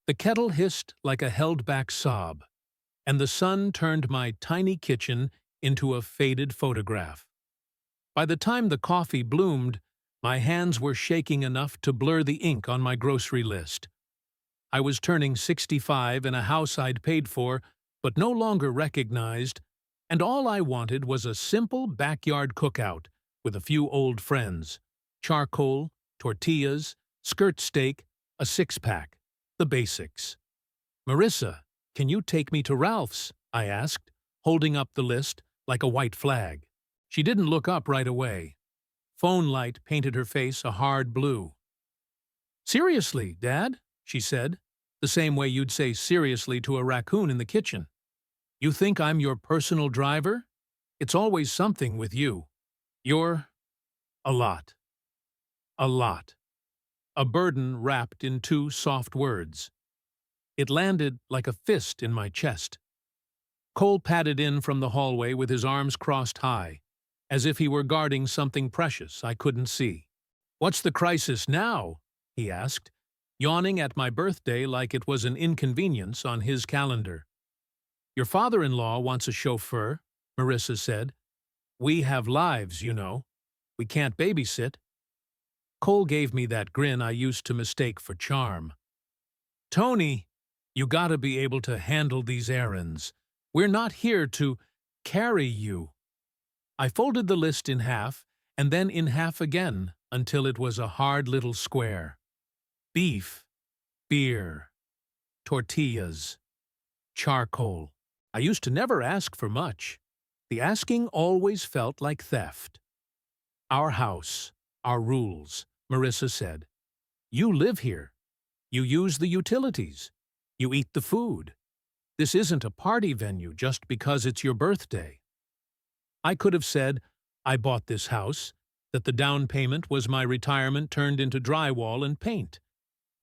The kettle hissed like a held-back sob, and the sun turned my tiny kitchen into a faded photograph. By the time the coffee bloomed, my hands were shaking enough to blur the ink on my grocery list. I was turning 65 in a house I'd paid for, but no longer recognized, and all I wanted was a simple backyard cookout with a few old friends. Charcoal, tortillas, skirt steak, a six-pack. The basics. "Marissa, can you take me to Ralph's?" I asked, holding up the list like a white flag. She didn't look up right away. Phone light painted her face a hard blue. "Seriously, Dad?" she said, the same way you'd say seriously to a raccoon in the kitchen. "You think I'm your personal driver? It's always something with you. You're a lot. A lot." A burden wrapped in two soft words. It landed like a fist in my chest. Cole padded in from the hallway with his arms crossed high, as if he were guarding something precious I couldn't see. "What's the crisis now?" he asked, yawning at my birthday like it was an inconvenience on his calendar. "Your father-in-law wants a chauffeur," Marissa said. "We have lives, you know. We can't babysit." Cole gave me that grin I used to mistake for charm. "Tony, you gotta be able to handle these errands. We're not here to carry you." I folded the list in half, and then in half again, until it was a hard little square. Beef, beer, tortillas, charcoal. I used to never ask for much. The asking always felt like theft. "Our house, our rules," Marissa said. "You live here. You use the utilities. You eat the food. This isn't a party venue just because it's your birthday." I could have said, I bought this house, that the down payment was my retirement turned into drywall and paint,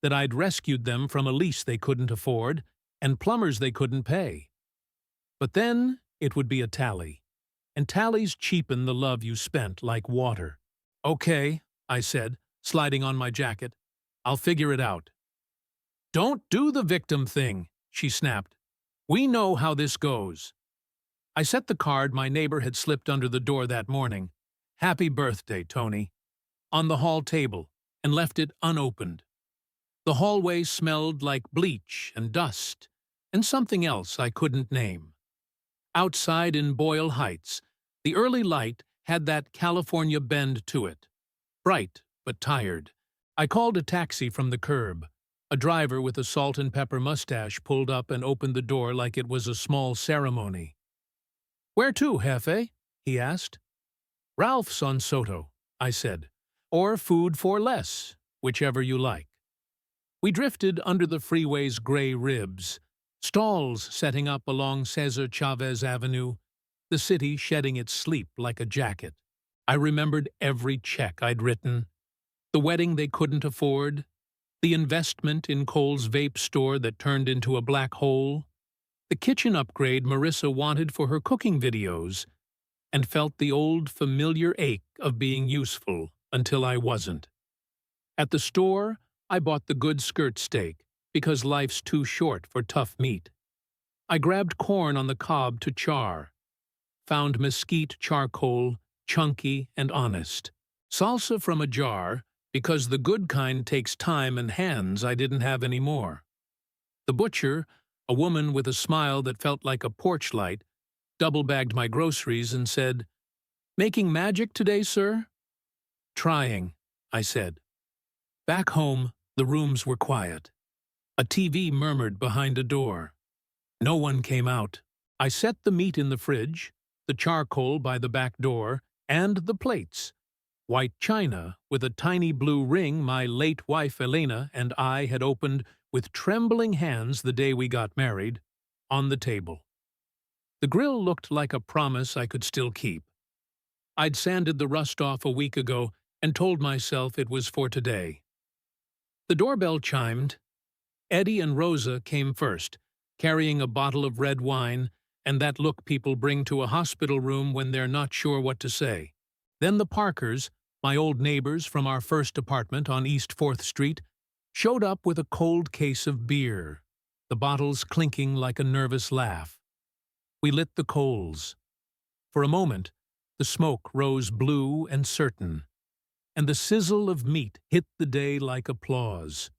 that I'd rescued them from a lease they couldn't afford and plumbers they couldn't pay. But then it would be a tally, and tallies cheapen the love you spent like water. "Okay," I said, sliding on my jacket. "I'll figure it out." "Don't do the victim thing," she snapped. "We know how this goes." I set the card my neighbor had slipped under the door that morning, "Happy birthday, Tony," on the hall table, and left it unopened. The hallway smelled like bleach and dust, and something else I couldn't name. Outside in Boyle Heights, the early light had that California bend to it. Bright, but tired. I called a taxi from the curb. A driver with a salt and pepper mustache pulled up and opened the door like it was a small ceremony. "Where to, Jefe?" he asked. "Ralph's on Soto," I said. "Or Food for Less, whichever you like." We drifted under the freeway's gray ribs, stalls setting up along Cesar Chavez Avenue, the city shedding its sleep like a jacket. I remembered every check I'd written, the wedding they couldn't afford, the investment in Cole's vape store that turned into a black hole, the kitchen upgrade Marissa wanted for her cooking videos, and felt the old familiar ache of being useful until I wasn't. At the store, I bought the good skirt steak because life's too short for tough meat. I grabbed corn on the cob to char, found mesquite charcoal, chunky and honest, salsa from a jar because the good kind takes time and hands I didn't have any more. The butcher, a woman with a smile that felt like a porch light, double-bagged my groceries and said, "Making magic today, sir?" "Trying," I said. Back home, the rooms were quiet. A TV murmured behind a door. No one came out. I set the meat in the fridge, the charcoal by the back door, and the plates, white china with a tiny blue ring my late wife Elena and I had opened with trembling hands the day we got married, on the table. The grill looked like a promise I could still keep. I'd sanded the rust off a week ago and told myself it was for today. The doorbell chimed. Eddie and Rosa came first, carrying a bottle of red wine and that look people bring to a hospital room when they're not sure what to say. Then the Parkers, my old neighbors from our first apartment on East 4th Street, showed up with a cold case of beer, the bottles clinking like a nervous laugh. We lit the coals. For a moment, the smoke rose blue and certain, and the sizzle of meat hit the day like applause.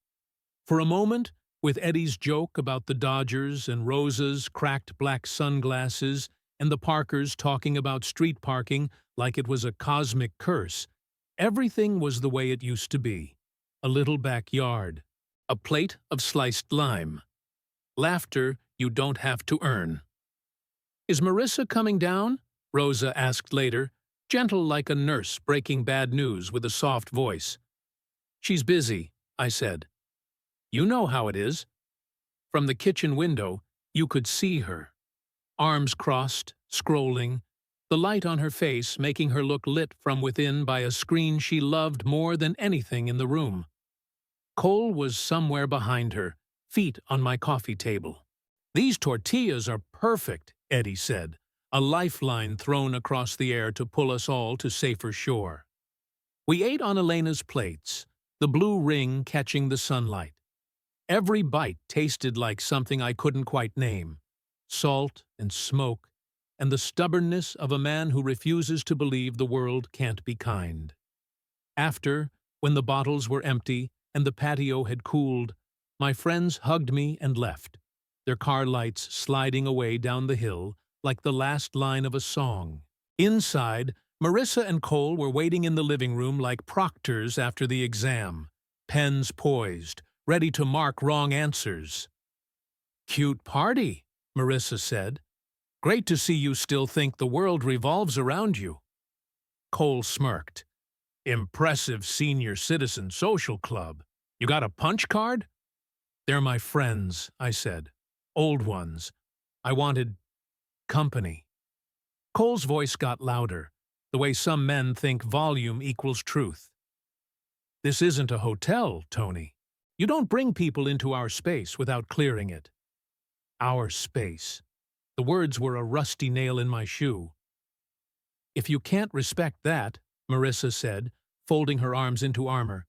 For a moment, with Eddie's joke about the Dodgers and Rosa's cracked black sunglasses and the Parkers talking about street parking like it was a cosmic curse, everything was the way it used to be. A little backyard, a plate of sliced lime, laughter you don't have to earn. "Is Marissa coming down?" Rosa asked later, gentle like a nurse breaking bad news with a soft voice. "She's busy," I said. "You know how it is." From the kitchen window, you could see her. Arms crossed, scrolling, the light on her face making her look lit from within by a screen she loved more than anything in the room. Cole was somewhere behind her, feet on my coffee table. "These tortillas are perfect," Eddie said, a lifeline thrown across the air to pull us all to safer shore. We ate on Elena's plates, the blue ring catching the sunlight. Every bite tasted like something I couldn't quite name. Salt and smoke, and the stubbornness of a man who refuses to believe the world can't be kind. After, when the bottles were empty and the patio had cooled, my friends hugged me and left, their car lights sliding away down the hill like the last line of a song. Inside, Marissa and Cole were waiting in the living room like proctors after the exam, pens poised, ready to mark wrong answers. "Cute party," Marissa said. "Great to see you still think the world revolves around you." Cole smirked. "Impressive senior citizen social club. You got a punch card?" "They're my friends," I said. "Old ones. I wanted company." Cole's voice got louder, the way some men think volume equals truth. "This isn't a hotel, Tony. You don't bring people into our space without clearing it." Our space. The words were a rusty nail in my shoe. "If you can't respect that," Marissa said, folding her arms into armor,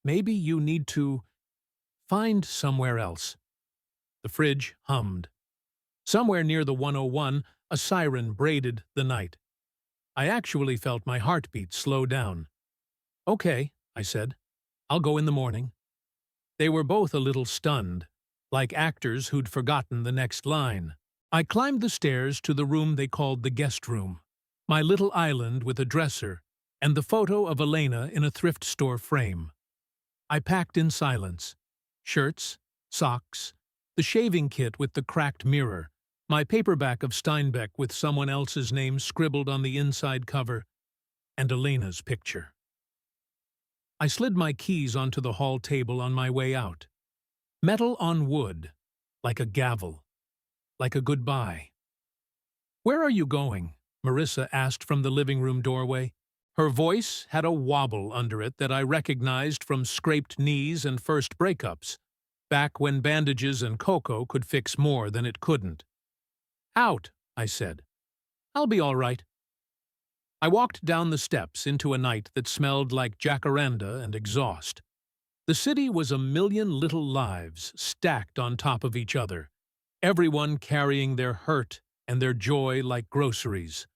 "maybe you need to find somewhere else." The fridge hummed. Somewhere near the 101, a siren braided the night. I actually felt my heartbeat slow down. "Okay," I said. "I'll go in the morning." They were both a little stunned, like actors who'd forgotten the next line. I climbed the stairs to the room they called the guest room, my little island with a dresser and the photo of Elena in a thrift store frame. I packed in silence. Shirts, socks, the shaving kit with the cracked mirror, my paperback of Steinbeck with someone else's name scribbled on the inside cover, and Elena's picture. I slid my keys onto the hall table on my way out. Metal on wood, like a gavel, like a goodbye. "Where are you going?" Marissa asked from the living room doorway. Her voice had a wobble under it that I recognized from scraped knees and first breakups, back when bandages and cocoa could fix more than it couldn't. "Out," I said. "I'll be all right." I walked down the steps into a night that smelled like jacaranda and exhaust. The city was a million little lives stacked on top of each other, everyone carrying their hurt and their joy like groceries.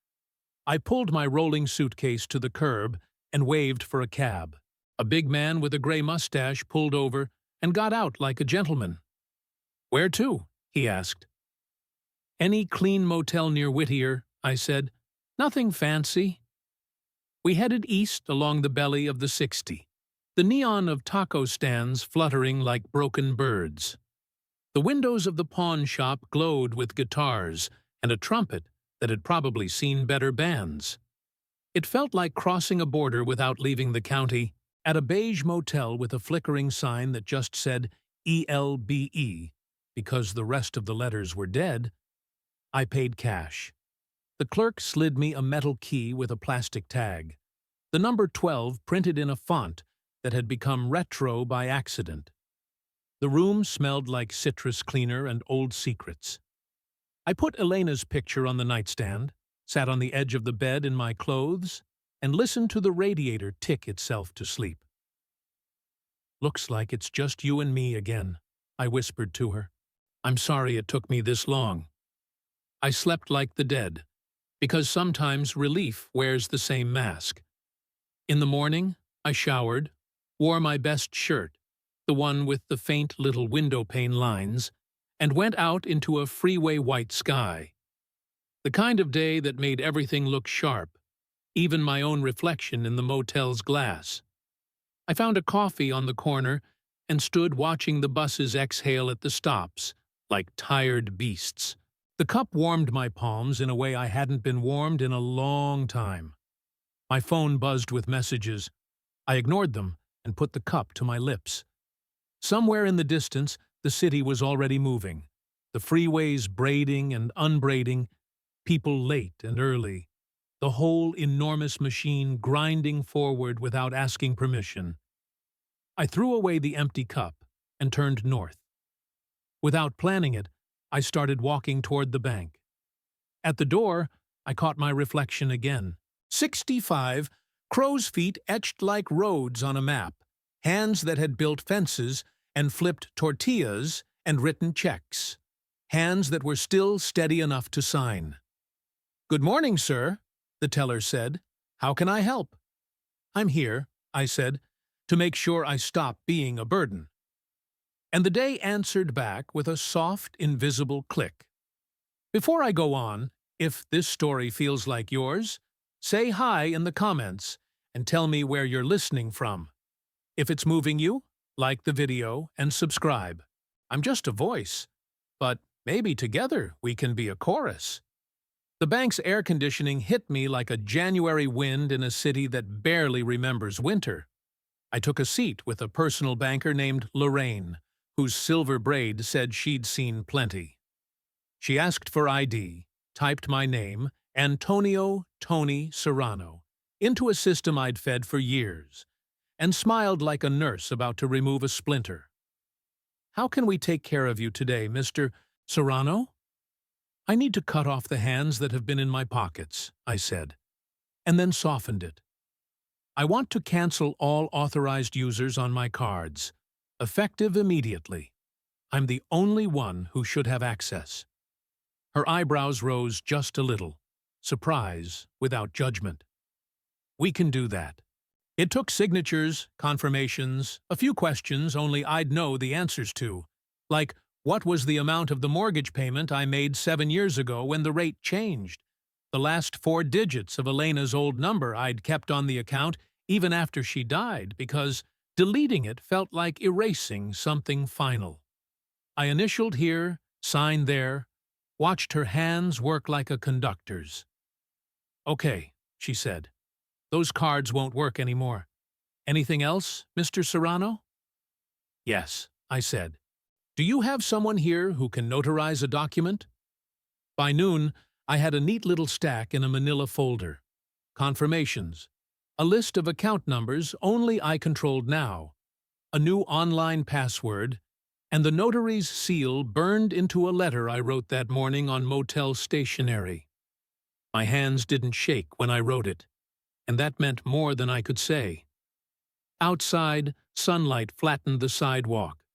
I pulled my rolling suitcase to the curb and waved for a cab. A big man with a gray mustache pulled over and got out like a gentleman. "Where to?" he asked. "Any clean motel near Whittier," I said. "Nothing fancy." We headed east along the belly of the 60, the neon of taco stands fluttering like broken birds. The windows of the pawn shop glowed with guitars and a trumpet that had probably seen better bands. It felt like crossing a border without leaving the county. At a beige motel with a flickering sign that just said ELBE, because the rest of the letters were dead, I paid cash. The clerk slid me a metal key with a plastic tag, the number 12 printed in a font that had become retro by accident. The room smelled like citrus cleaner and old secrets. I put Elena's picture on the nightstand, sat on the edge of the bed in my clothes, and listened to the radiator tick itself to sleep. "Looks like it's just you and me again," I whispered to her. "I'm sorry it took me this long." I slept like the dead, because sometimes relief wears the same mask. In the morning, I showered, wore my best shirt, the one with the faint little window pane lines, and went out into a freeway white sky. The kind of day that made everything look sharp, even my own reflection in the motel's glass. I found a coffee on the corner and stood watching the buses exhale at the stops, like tired beasts. The cup warmed my palms in a way I hadn't been warmed in a long time. My phone buzzed with messages. I ignored them and put the cup to my lips. Somewhere in the distance, the city was already moving, the freeways braiding and unbraiding, people late and early, the whole enormous machine grinding forward without asking permission. I threw away the empty cup and turned north. Without planning it, I started walking toward the bank. At the door, I caught my reflection again. 65, crow's feet etched like roads on a map, hands that had built fences and flipped tortillas and written checks, hands that were still steady enough to sign. "Good morning, sir," the teller said. "How can I help?" "I'm here," I said, "to make sure I stop being a burden." And the day answered back with a soft, invisible click. Before I go on, if this story feels like yours, say hi in the comments and tell me where you're listening from. If it's moving you, like the video and subscribe. I'm just a voice, but maybe together we can be a chorus. The bank's air conditioning hit me like a January wind in a city that barely remembers winter. I took a seat with a personal banker named Lorraine, whose silver braid said she'd seen plenty. She asked for ID, typed my name, Antonio Tony Serrano, into a system I'd fed for years, and smiled like a nurse about to remove a splinter. "How can we take care of you today, Mr. Serrano?" "I need to cut off the hands that have been in my pockets," I said, and then softened it. "I want to cancel all authorized users on my cards, effective immediately. I'm the only one who should have access." Her eyebrows rose just a little, surprise without judgment. "We can do that." It took signatures, confirmations, a few questions only I'd know the answers to, like what was the amount of the mortgage payment I made 7 years ago when the rate changed, the last 4 digits of Elena's old number I'd kept on the account even after she died because deleting it felt like erasing something final. I initialed here, signed there, watched her hands work like a conductor's. "Okay," she said. "Those cards won't work anymore. Anything else, Mr. Serrano?" "Yes," I said. "Do you have someone here who can notarize a document?" By noon, I had a neat little stack in a manila folder. Confirmations. A list of account numbers only I controlled now. A new online password, and the notary's seal burned into a letter I wrote that morning on Motel stationery. My hands didn't shake when I wrote it, and that meant more than I could say. Outside, sunlight flattened the sidewalk.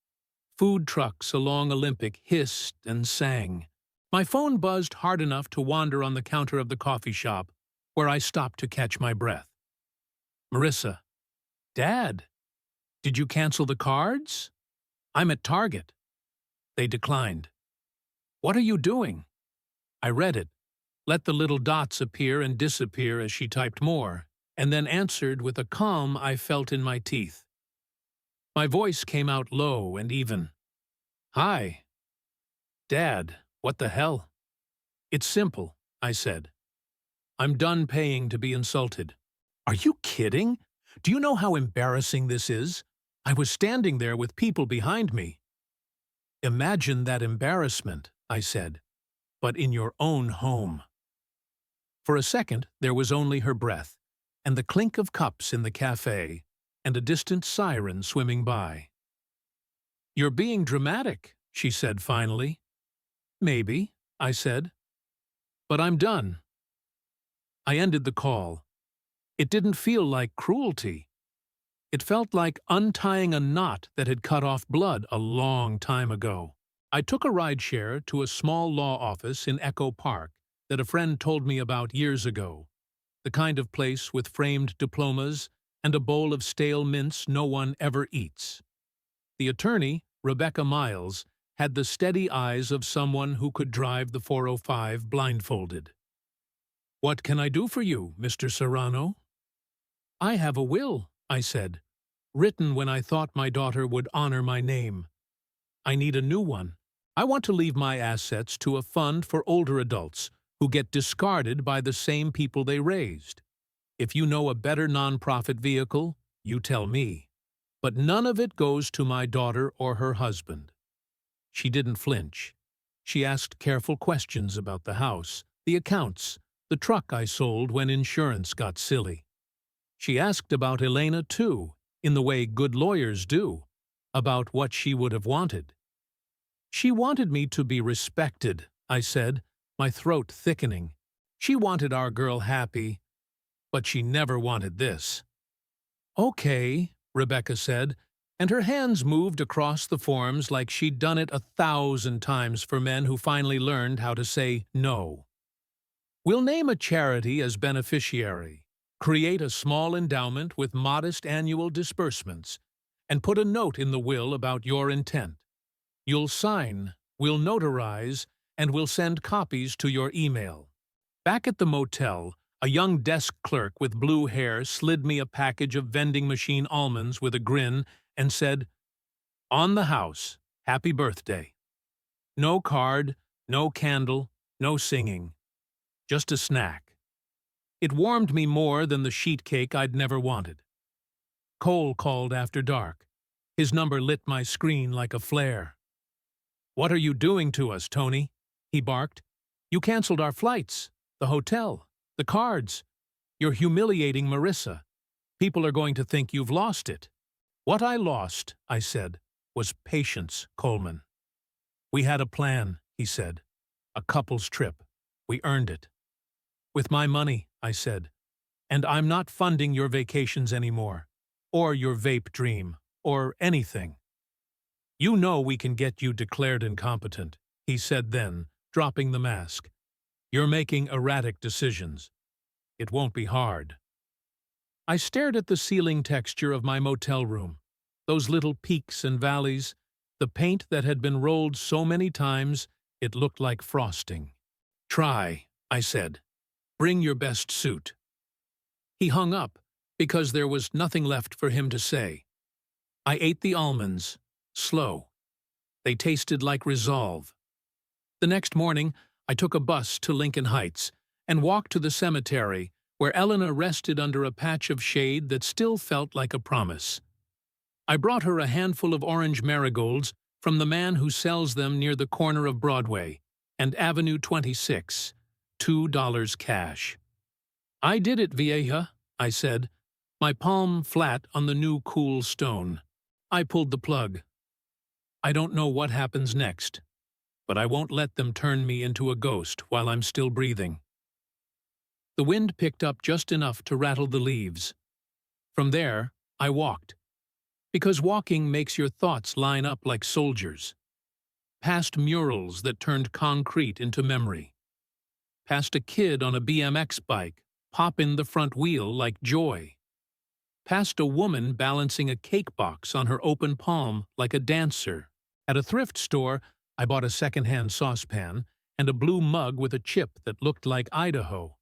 Food trucks along Olympic hissed and sang. My phone buzzed hard enough to wander on the counter of the coffee shop, where I stopped to catch my breath. "Marissa." "Dad, did you cancel the cards?" "I'm at Target." They declined. "What are you doing?" I read it, let the little dots appear and disappear as she typed more, and then answered with a calm I felt in my teeth. My voice came out low and even. "Hi. Dad, what the hell?" "It's simple," I said. "I'm done paying to be insulted." "Are you kidding? Do you know how embarrassing this is? I was standing there with people behind me." "Imagine that embarrassment," I said, "but in your own home." For a second, there was only her breath, and the clink of cups in the cafe, and a distant siren swimming by. "You're being dramatic," she said finally. "Maybe," I said. "But I'm done." I ended the call. It didn't feel like cruelty. It felt like untying a knot that had cut off blood a long time ago. I took a rideshare to a small law office in Echo Park that a friend told me about years ago, the kind of place with framed diplomas and a bowl of stale mints no one ever eats. The attorney, Rebecca Miles, had the steady eyes of someone who could drive the 405 blindfolded. "What can I do for you, Mr. Serrano?" "I have a will," I said, "written when I thought my daughter would honor my name. I need a new one. I want to leave my assets to a fund for older adults who get discarded by the same people they raised. If you know a better nonprofit vehicle, you tell me. But none of it goes to my daughter or her husband." She didn't flinch. She asked careful questions about the house, the accounts, the truck I sold when insurance got silly. She asked about Elena, too, in the way good lawyers do, about what she would have wanted. "She wanted me to be respected," I said, my throat thickening. "She wanted our girl happy, but she never wanted this." "Okay," Rebecca said, and her hands moved across the forms like she'd done it 1,000 times for men who finally learned how to say no. "We'll name a charity as beneficiary, create a small endowment with modest annual disbursements, and put a note in the will about your intent. You'll sign, we'll notarize, and we'll send copies to your email." Back at the motel, a young desk clerk with blue hair slid me a package of vending machine almonds with a grin and said, "On the house, happy birthday." No card, no candle, no singing. Just a snack. It warmed me more than the sheet cake I'd never wanted. Cole called after dark. His number lit my screen like a flare. "What are you doing to us, Tony?" he barked. "You canceled our flights, the hotel, the cards. You're humiliating Marissa. People are going to think you've lost it." "What I lost," I said, "was patience, Coleman." "We had a plan," he said. "A couple's trip. We earned it." "With my money," I said. "And I'm not funding your vacations anymore. Or your vape dream. Or anything." "You know we can get you declared incompetent," he said then, dropping the mask. "You're making erratic decisions. It won't be hard." I stared at the ceiling texture of my motel room, those little peaks and valleys, the paint that had been rolled so many times it looked like frosting. "Try," I said. "Bring your best suit." He hung up, because there was nothing left for him to say. I ate the almonds, slow. They tasted like resolve. The next morning, I took a bus to Lincoln Heights and walked to the cemetery where Elena rested under a patch of shade that still felt like a promise. I brought her a handful of orange marigolds from the man who sells them near the corner of Broadway and Avenue 26, $2 cash. "I did it, Vieja," I said, my palm flat on the new cool stone. I pulled the plug. I don't know what happens next, but I won't let them turn me into a ghost while I'm still breathing. The wind picked up just enough to rattle the leaves. From there, I walked. Because walking makes your thoughts line up like soldiers. Past murals that turned concrete into memory. Past a kid on a BMX bike, popping the front wheel like joy. Past a woman balancing a cake box on her open palm like a dancer. At a thrift store, I bought a second-hand saucepan and a blue mug with a chip that looked like Idaho.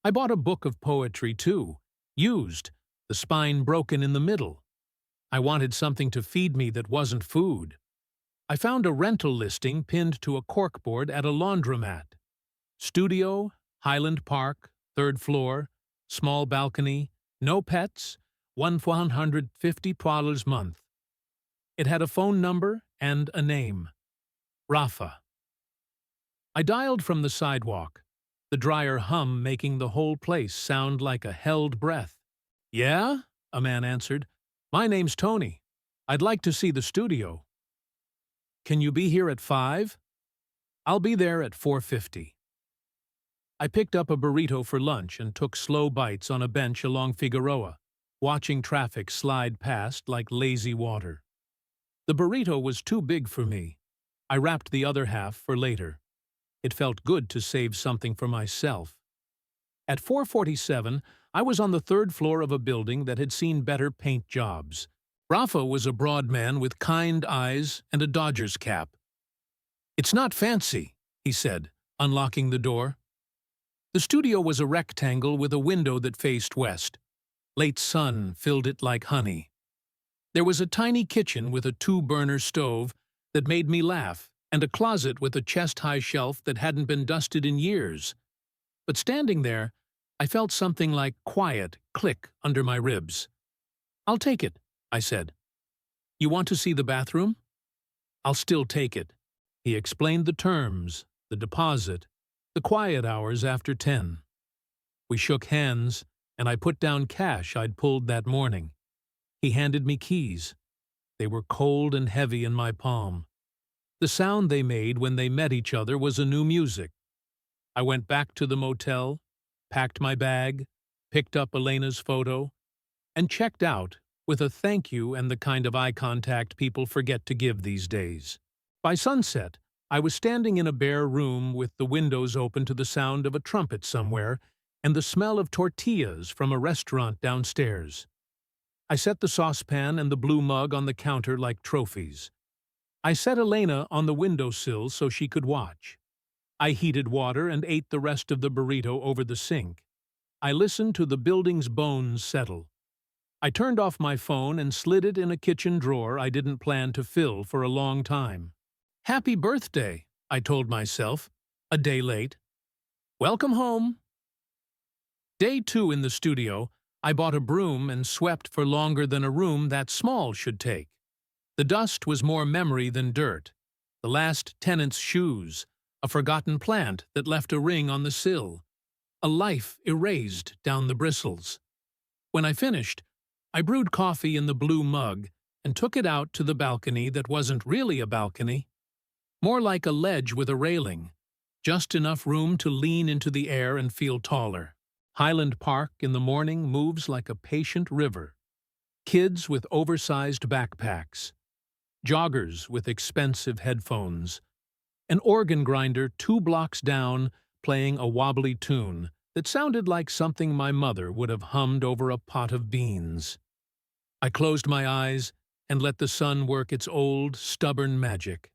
I bought a book of poetry, too, used, the spine broken in the middle. I wanted something to feed me that wasn't food. I found a rental listing pinned to a corkboard at a laundromat. Studio, Highland Park, 3rd floor, small balcony, no pets, $150 month. It had a phone number and a name. Rafa. I dialed from the sidewalk, the dryer hum making the whole place sound like a held breath. "Yeah?" a man answered. "My name's Tony. I'd like to see the studio." "Can you be here at 5? "I'll be there at 4:50. I picked up a burrito for lunch and took slow bites on a bench along Figueroa, watching traffic slide past like lazy water. The burrito was too big for me. I wrapped the other half for later. It felt good to save something for myself. At 4:47, I was on the third floor of a building that had seen better paint jobs. Rafa was a broad man with kind eyes and a Dodgers cap. "It's not fancy," he said, unlocking the door. The studio was a rectangle with a window that faced west. Late sun filled it like honey. There was a tiny kitchen with a 2-burner stove that made me laugh, and a closet with a chest-high shelf that hadn't been dusted in years. But standing there, I felt something like quiet click under my ribs. "I'll take it," I said. "You want to see the bathroom?" "I'll still take it." He explained the terms, the deposit, the quiet hours after 10. We shook hands, and I put down cash I'd pulled that morning. He handed me keys. They were cold and heavy in my palm. The sound they made when they met each other was a new music. I went back to the motel, packed my bag, picked up Elena's photo, and checked out with a thank you and the kind of eye contact people forget to give these days. By sunset, I was standing in a bare room with the windows open to the sound of a trumpet somewhere and the smell of tortillas from a restaurant downstairs. I set the saucepan and the blue mug on the counter like trophies. I set Elena on the windowsill so she could watch. I heated water and ate the rest of the burrito over the sink. I listened to the building's bones settle. I turned off my phone and slid it in a kitchen drawer I didn't plan to fill for a long time. "Happy birthday," I told myself, a day late. "Welcome home." Day 2 in the studio, I bought a broom and swept for longer than a room that small should take. The dust was more memory than dirt. The last tenant's shoes, a forgotten plant that left a ring on the sill, a life erased down the bristles. When I finished, I brewed coffee in the blue mug and took it out to the balcony that wasn't really a balcony, more like a ledge with a railing, just enough room to lean into the air and feel taller. Highland Park in the morning moves like a patient river. Kids with oversized backpacks, joggers with expensive headphones, an organ grinder 2 blocks down playing a wobbly tune that sounded like something my mother would have hummed over a pot of beans. I closed my eyes and let the sun work its old, stubborn magic.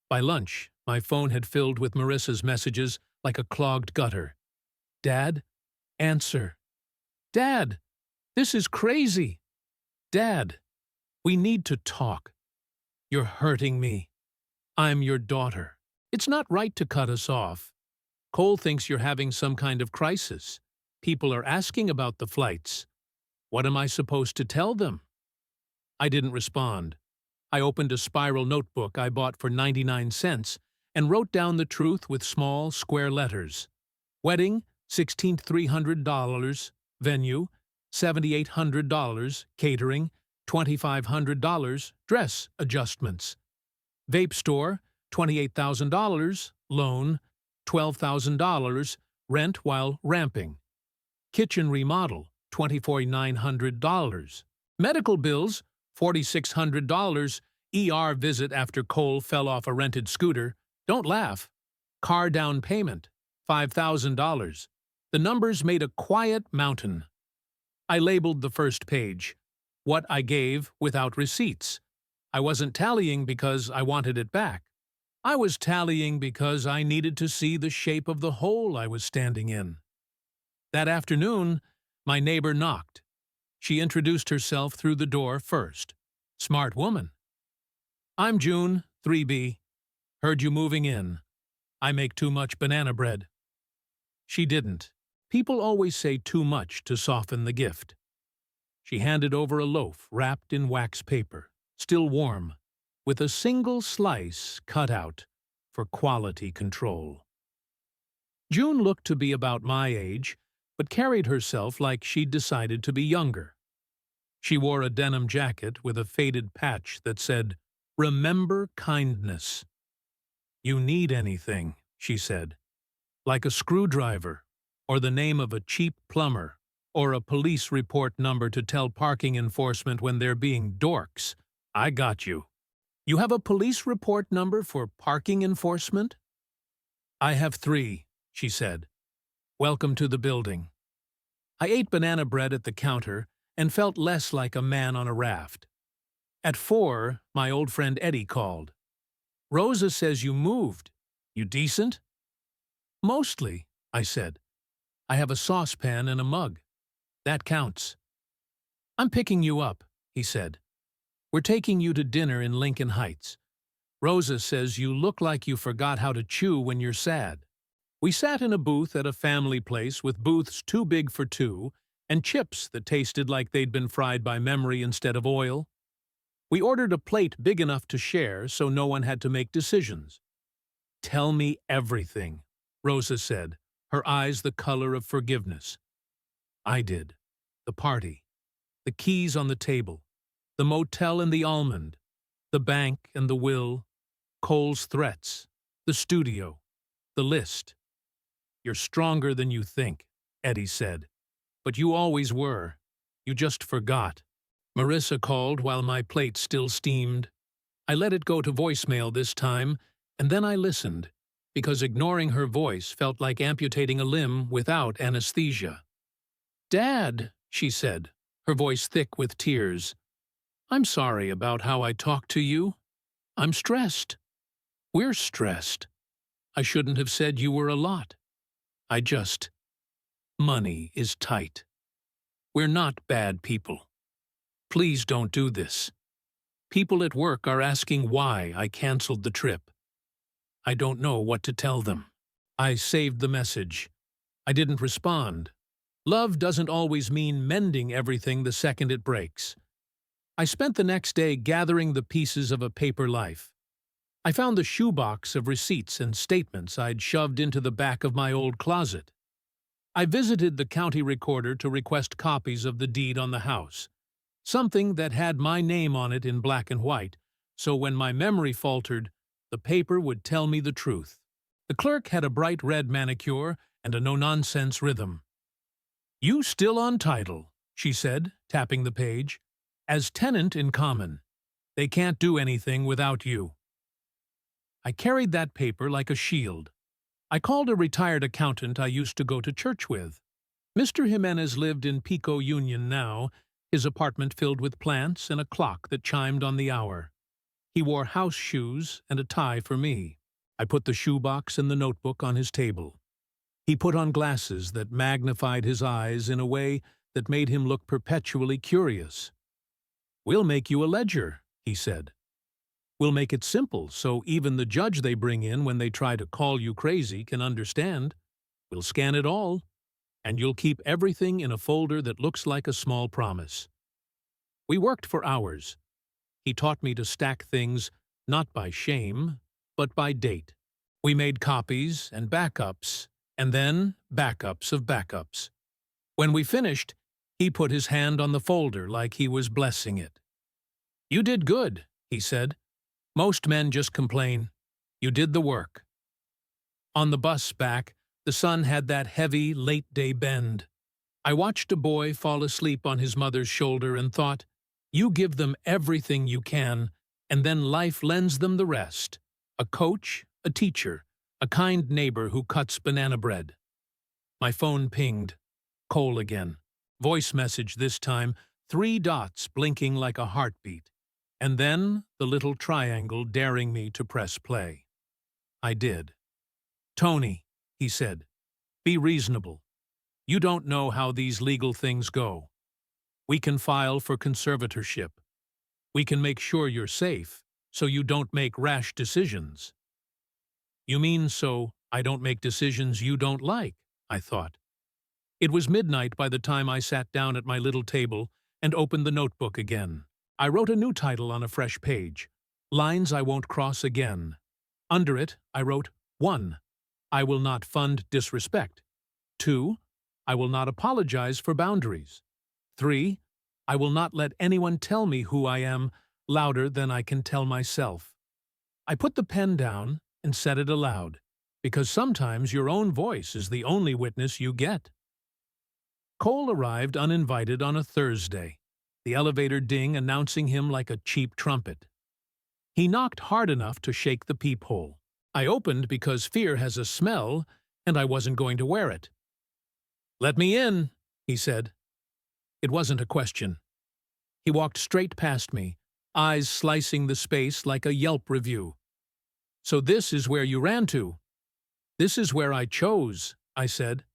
By lunch, my phone had filled with Marissa's messages like a clogged gutter. "Dad? Answer. Dad, this is crazy. Dad, we need to talk. You're hurting me. I'm your daughter. It's not right to cut us off. Cole thinks you're having some kind of crisis. People are asking about the flights. What am I supposed to tell them?" I didn't respond. I opened a spiral notebook I bought for 99 cents and wrote down the truth with small, square letters. Wedding, $16,300. Venue, $7,800. Catering, $2,500. Dress adjustments. Vape store, $28,000. Loan, $12,000. Rent while ramping. Kitchen remodel, $24,900. Medical bills, $4,600. ER visit after Cole fell off a rented scooter. Don't laugh. Car down payment, $5,000. The numbers made a quiet mountain. I labeled the first page, "What I gave without receipts." I wasn't tallying because I wanted it back. I was tallying because I needed to see the shape of the hole I was standing in. That afternoon, my neighbor knocked. She introduced herself through the door first. Smart woman. "I'm June, 3B. Heard you moving in. I make too much banana bread." She didn't. People always say too much to soften the gift. She handed over a loaf wrapped in wax paper, still warm, with a single slice cut out for quality control. June looked to be about my age, but carried herself like she'd decided to be younger. She wore a denim jacket with a faded patch that said, "Remember kindness." "You need anything," she said, "like a screwdriver or the name of a cheap plumber. Or a police report number to tell parking enforcement when they're being dorks. I got you. You have a police report number for parking enforcement? I have 3, she said. Welcome to the building. I ate banana bread at the counter and felt less like a man on a raft. At 4, my old friend Eddie called. Rosa says you moved. You decent? Mostly, I said. I have a saucepan and a mug. That counts. I'm picking you up, he said. We're taking you to dinner in Lincoln Heights. Rosa says you look like you forgot how to chew when you're sad. We sat in a booth at a family place with booths too big for 2 and chips that tasted like they'd been fried by memory instead of oil. We ordered a plate big enough to share so no one had to make decisions. Tell me everything, Rosa said, her eyes the color of forgiveness. I did. The party. The keys on the table. The motel and the almond. The bank and the will. Cole's threats. The studio. The list. You're stronger than you think, Eddie said. But you always were. You just forgot. Marissa called while my plate still steamed. I let it go to voicemail this time, and then I listened, because ignoring her voice felt like amputating a limb without anesthesia. Dad, she said, her voice thick with tears. I'm sorry about how I talked to you. I'm stressed. We're stressed. I shouldn't have said you were a lot. Money is tight. We're not bad people. Please don't do this. People at work are asking why I canceled the trip. I don't know what to tell them. I saved the message. I didn't respond. Love doesn't always mean mending everything the second it breaks. I spent the next day gathering the pieces of a paper life. I found the shoebox of receipts and statements I'd shoved into the back of my old closet. I visited the county recorder to request copies of the deed on the house, something that had my name on it in black and white, so when my memory faltered, the paper would tell me the truth. The clerk had a bright red manicure and a no-nonsense rhythm. You still on title, she said, tapping the page. As tenant in common. They can't do anything without you. I carried that paper like a shield. I called a retired accountant I used to go to church with. Mr. Jimenez lived in Pico Union now, his apartment filled with plants and a clock that chimed on the hour. He wore house shoes and a tie for me. I put the shoebox and the notebook on his table. He put on glasses that magnified his eyes in a way that made him look perpetually curious. We'll make you a ledger, he said. We'll make it simple so even the judge they bring in when they try to call you crazy can understand. We'll scan it all, and you'll keep everything in a folder that looks like a small promise. We worked for hours. He taught me to stack things not by shame, but by date. We made copies and backups, and then backups of backups. When we finished, he put his hand on the folder like he was blessing it. You did good, he said. Most men just complain. You did the work. On the bus back, the sun had that heavy, late-day bend. I watched a boy fall asleep on his mother's shoulder and thought, you give them everything you can, and then life lends them the rest. A coach, a teacher, a kind neighbor who cuts banana bread. My phone pinged. Cole again. Voice message this time, 3 dots blinking like a heartbeat. And then the little triangle daring me to press play. I did. Tony, he said, be reasonable. You don't know how these legal things go. We can file for conservatorship. We can make sure you're safe, so you don't make rash decisions. You mean so I don't make decisions you don't like, I thought. It was midnight by the time I sat down at my little table and opened the notebook again. I wrote a new title on a fresh page, Lines I Won't Cross Again. Under it, I wrote 1. I will not fund disrespect. 2. I will not apologize for boundaries. 3. I will not let anyone tell me who I am louder than I can tell myself. I put the pen down and said it aloud, because sometimes your own voice is the only witness you get. Cole arrived uninvited on a Thursday, the elevator ding announcing him like a cheap trumpet. He knocked hard enough to shake the peephole. I opened because fear has a smell, and I wasn't going to wear it. "Let me in," he said. It wasn't a question. He walked straight past me, eyes slicing the space like a Yelp review. "So this is where you ran to?" "This is where I chose," I said.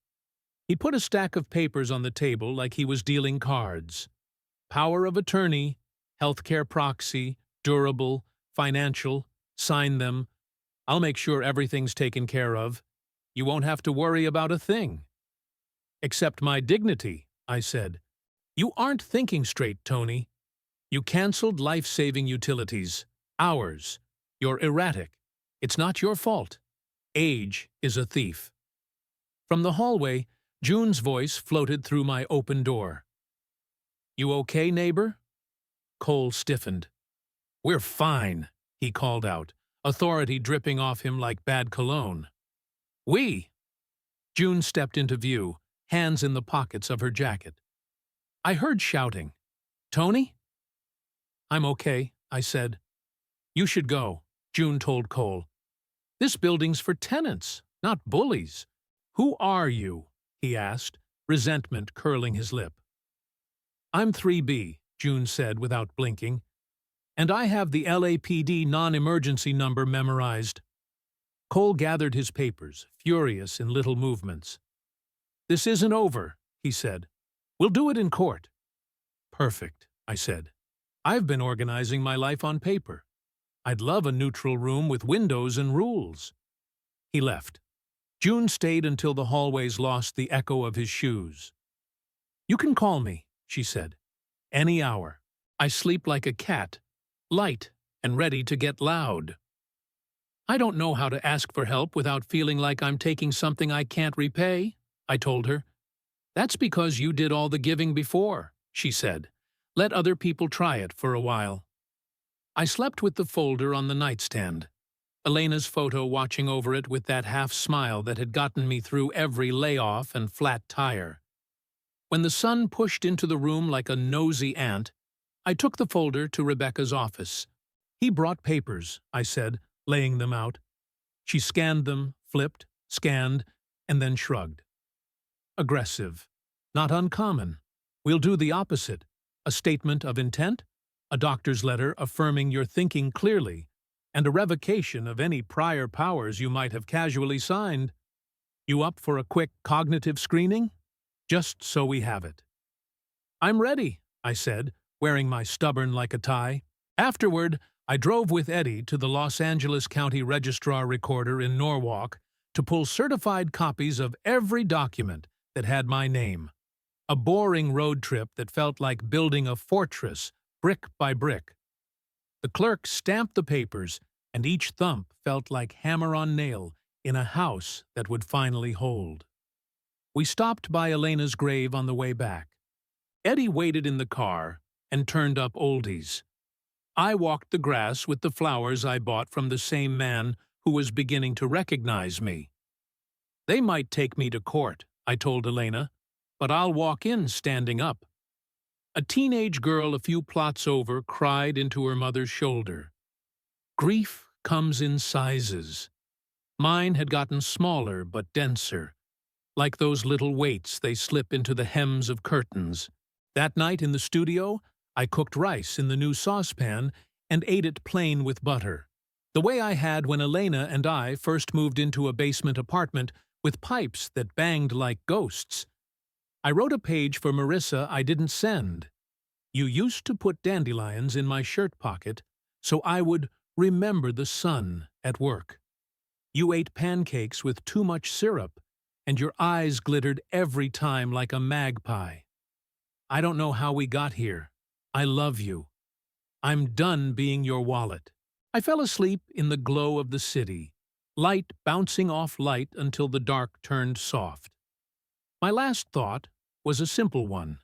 He put a stack of papers on the table like he was dealing cards. Power of attorney, healthcare proxy, durable, financial, sign them. I'll make sure everything's taken care of. You won't have to worry about a thing. "Except my dignity," I said. "You aren't thinking straight, Tony. You canceled life-saving utilities. Ours. You're erratic. It's not your fault. Age is a thief." From the hallway, June's voice floated through my open door. "You okay, neighbor?" Cole stiffened. "We're fine," he called out, authority dripping off him like bad cologne. "We?" June stepped into view, hands in the pockets of her jacket. I heard shouting. "Tony?" "I'm okay," I said. "You should go," June told Cole. "This building's for tenants, not bullies." "Who are you?" he asked, resentment curling his lip. "I'm 3B, June said without blinking. "And I have the LAPD non-emergency number memorized." Cole gathered his papers, furious in little movements. "This isn't over," he said. "We'll do it in court." "Perfect," I said. "I've been organizing my life on paper. I'd love a neutral room with windows and rules." He left. June stayed until the hallways lost the echo of his shoes. "You can call me," she said. "Any hour. I sleep like a cat, light and ready to get loud." "I don't know how to ask for help without feeling like I'm taking something I can't repay," I told her. "That's because you did all the giving before," she said. "Let other people try it for a while." I slept with the folder on the nightstand, Elena's photo watching over it with that half-smile that had gotten me through every layoff and flat tire. When the sun pushed into the room like a nosy ant, I took the folder to Rebecca's office. "He brought papers," I said, laying them out. She scanned them, flipped, scanned, and then shrugged. "Aggressive. Not uncommon. We'll do the opposite. A statement of intent, a doctor's letter affirming you're thinking clearly, and a revocation of any prior powers you might have casually signed. You up for a quick cognitive screening? Just so we have it." "I'm ready," I said, wearing my stubborn like a tie. Afterward, I drove with Eddie to the Los Angeles County Registrar Recorder in Norwalk to pull certified copies of every document that had my name. A boring road trip that felt like building a fortress, brick by brick. The clerk stamped the papers, and each thump felt like hammer on nail in a house that would finally hold. We stopped by Elena's grave on the way back. Eddie waited in the car and turned up oldies. I walked the grass with the flowers I bought from the same man who was beginning to recognize me. "They might take me to court," I told Elena, "but I'll walk in standing up." A teenage girl a few plots over cried into her mother's shoulder. Grief comes in sizes. Mine had gotten smaller but denser, like those little weights they slip into the hems of curtains. That night in the studio, I cooked rice in the new saucepan and ate it plain with butter, the way I had when Elena and I first moved into a basement apartment with pipes that banged like ghosts. I wrote a page for Marissa I didn't send. "You used to put dandelions in my shirt pocket, so I would remember the sun at work. You ate pancakes with too much syrup, and your eyes glittered every time like a magpie. I don't know how we got here. I love you. I'm done being your wallet." I fell asleep in the glow of the city, light bouncing off light until the dark turned soft. My last thought was a simple one.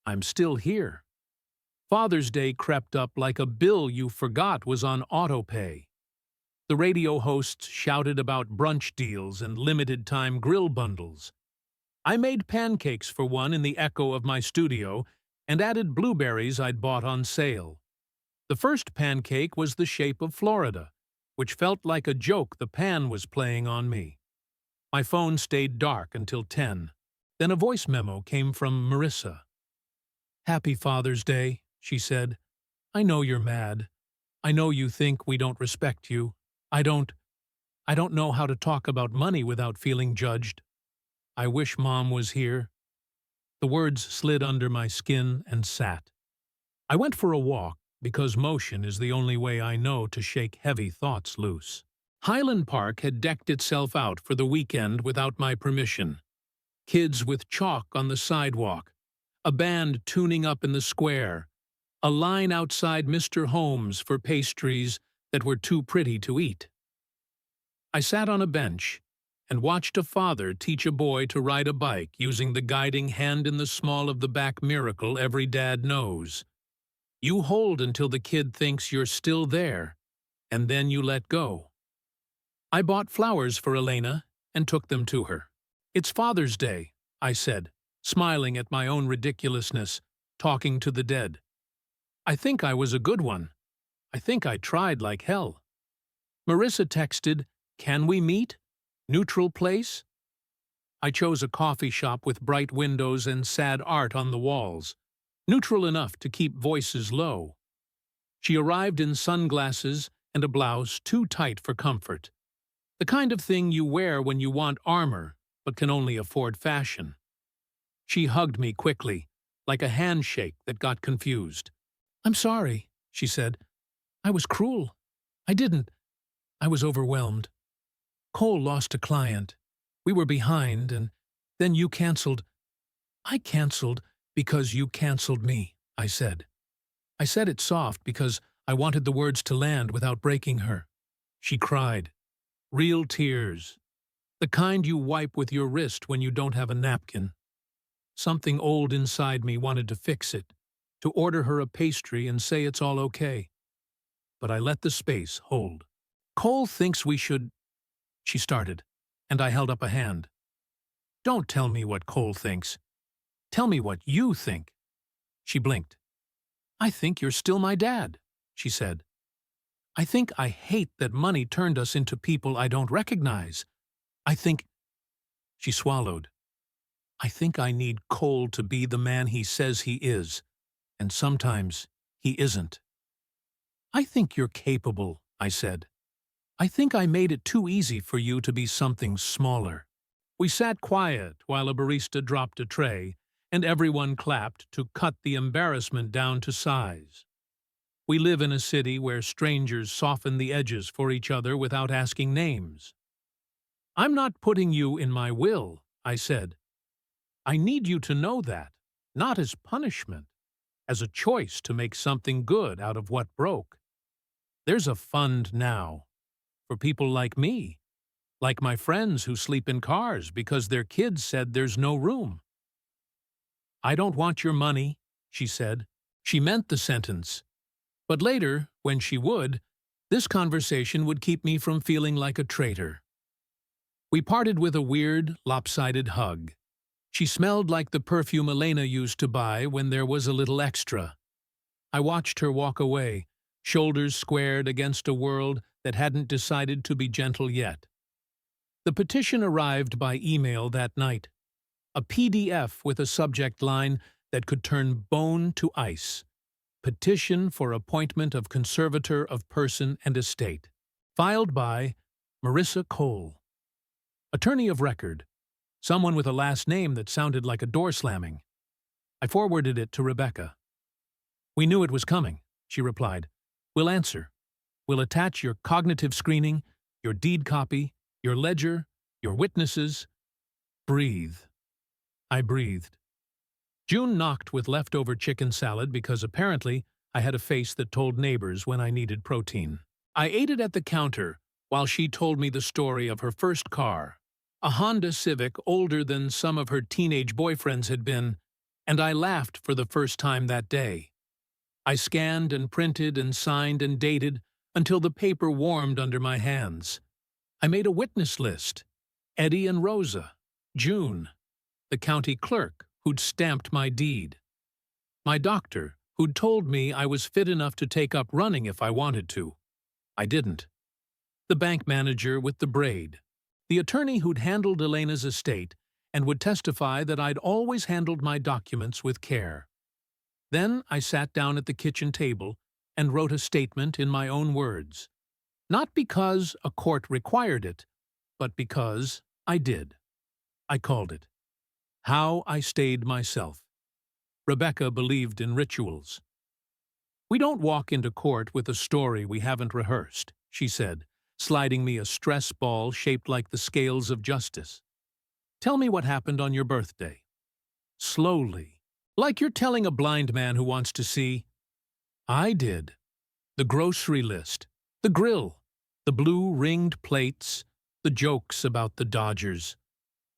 I'm still here. Father's Day crept up like a bill you forgot was on autopay. The radio hosts shouted about brunch deals and limited-time grill bundles. I made pancakes for one in the echo of my studio and added blueberries I'd bought on sale. The first pancake was the shape of Florida, which felt like a joke the pan was playing on me. My phone stayed dark until 10. Then a voice memo came from Marissa. "Happy Father's Day," she said. "I know you're mad. I know you think we don't respect you. I don't know how to talk about money without feeling judged. I wish Mom was here." The words slid under my skin and sat. I went for a walk because motion is the only way I know to shake heavy thoughts loose. Highland Park had decked itself out for the weekend without my permission. Kids with chalk on the sidewalk, a band tuning up in the square, a line outside Mr. Holmes for pastries that were too pretty to eat. I sat on a bench and watched a father teach a boy to ride a bike using the guiding hand-in-the-small of the back miracle every dad knows. You hold until the kid thinks you're still there, and then you let go. I bought flowers for Elena and took them to her. "It's Father's Day," I said, smiling at my own ridiculousness, talking to the dead. "I think I was a good one. I think I tried like hell." Marissa texted, "Can we meet? Neutral place?" I chose a coffee shop with bright windows and sad art on the walls, neutral enough to keep voices low. She arrived in sunglasses and a blouse too tight for comfort, the kind of thing you wear when you want armor but can only afford fashion. She hugged me quickly, like a handshake that got confused. "I'm sorry," she said. "I was cruel. I was overwhelmed. Cole lost a client. We were behind, and then you canceled." "I canceled because you canceled me," I said. I said it soft because I wanted the words to land without breaking her. She cried. Real tears. The kind you wipe with your wrist when you don't have a napkin. Something old inside me wanted to fix it, to order her a pastry and say it's all okay. But I let the space hold. "Cole thinks we should—" she started, and I held up a hand. "Don't tell me what Cole thinks. Tell me what you think." She blinked. "I think you're still my dad," she said. "I think I hate that money turned us into people I don't recognize. I think—" she swallowed. "I think I need Cole to be the man he says he is, and sometimes he isn't." "I think you're capable," I said. "I think I made it too easy for you to be something smaller." We sat quiet while a barista dropped a tray, and everyone clapped to cut the embarrassment down to size. We live in a city where strangers soften the edges for each other without asking names. "I'm not putting you in my will," I said. "I need you to know that, not as punishment, as a choice to make something good out of what broke. There's a fund now, for people like me, like my friends who sleep in cars because their kids said there's no room." "I don't want your money," she said. She meant the sentence. But later, when she would, this conversation would keep me from feeling like a traitor. We parted with a weird, lopsided hug. She smelled like the perfume Elena used to buy when there was a little extra. I watched her walk away, shoulders squared against a world that hadn't decided to be gentle yet. The petition arrived by email that night. A PDF with a subject line that could turn bone to ice. Petition for appointment of conservator of person and estate. Filed by Marissa Cole. Attorney of record. Someone with a last name that sounded like a door slamming. I forwarded it to Rebecca. "We knew it was coming," she replied. "We'll answer. We'll attach your cognitive screening, your deed copy, your ledger, your witnesses. Breathe." I breathed. June knocked with leftover chicken salad because apparently I had a face that told neighbors when I needed protein. I ate it at the counter while she told me the story of her first car, a Honda Civic older than some of her teenage boyfriends had been, and I laughed for the first time that day. I scanned and printed and signed and dated until the paper warmed under my hands. I made a witness list. Eddie and Rosa. June. the county clerk who'd stamped my deed, my doctor who'd told me I was fit enough to take up running if I wanted to. I didn't. The bank manager with the braid, the attorney who'd handled Elena's estate and would testify that I'd always handled my documents with care. Then I sat down at the kitchen table and wrote a statement in my own words, not because a court required it, but because I did. I called it, How I Stayed Myself. Rebecca believed in rituals. "We don't walk into court with a story we haven't rehearsed," she said, sliding me a stress ball shaped like the scales of justice. "Tell me what happened on your birthday. Slowly, like you're telling a blind man who wants to see." I did. The grocery list, the grill, the blue ringed plates, the jokes about the Dodgers,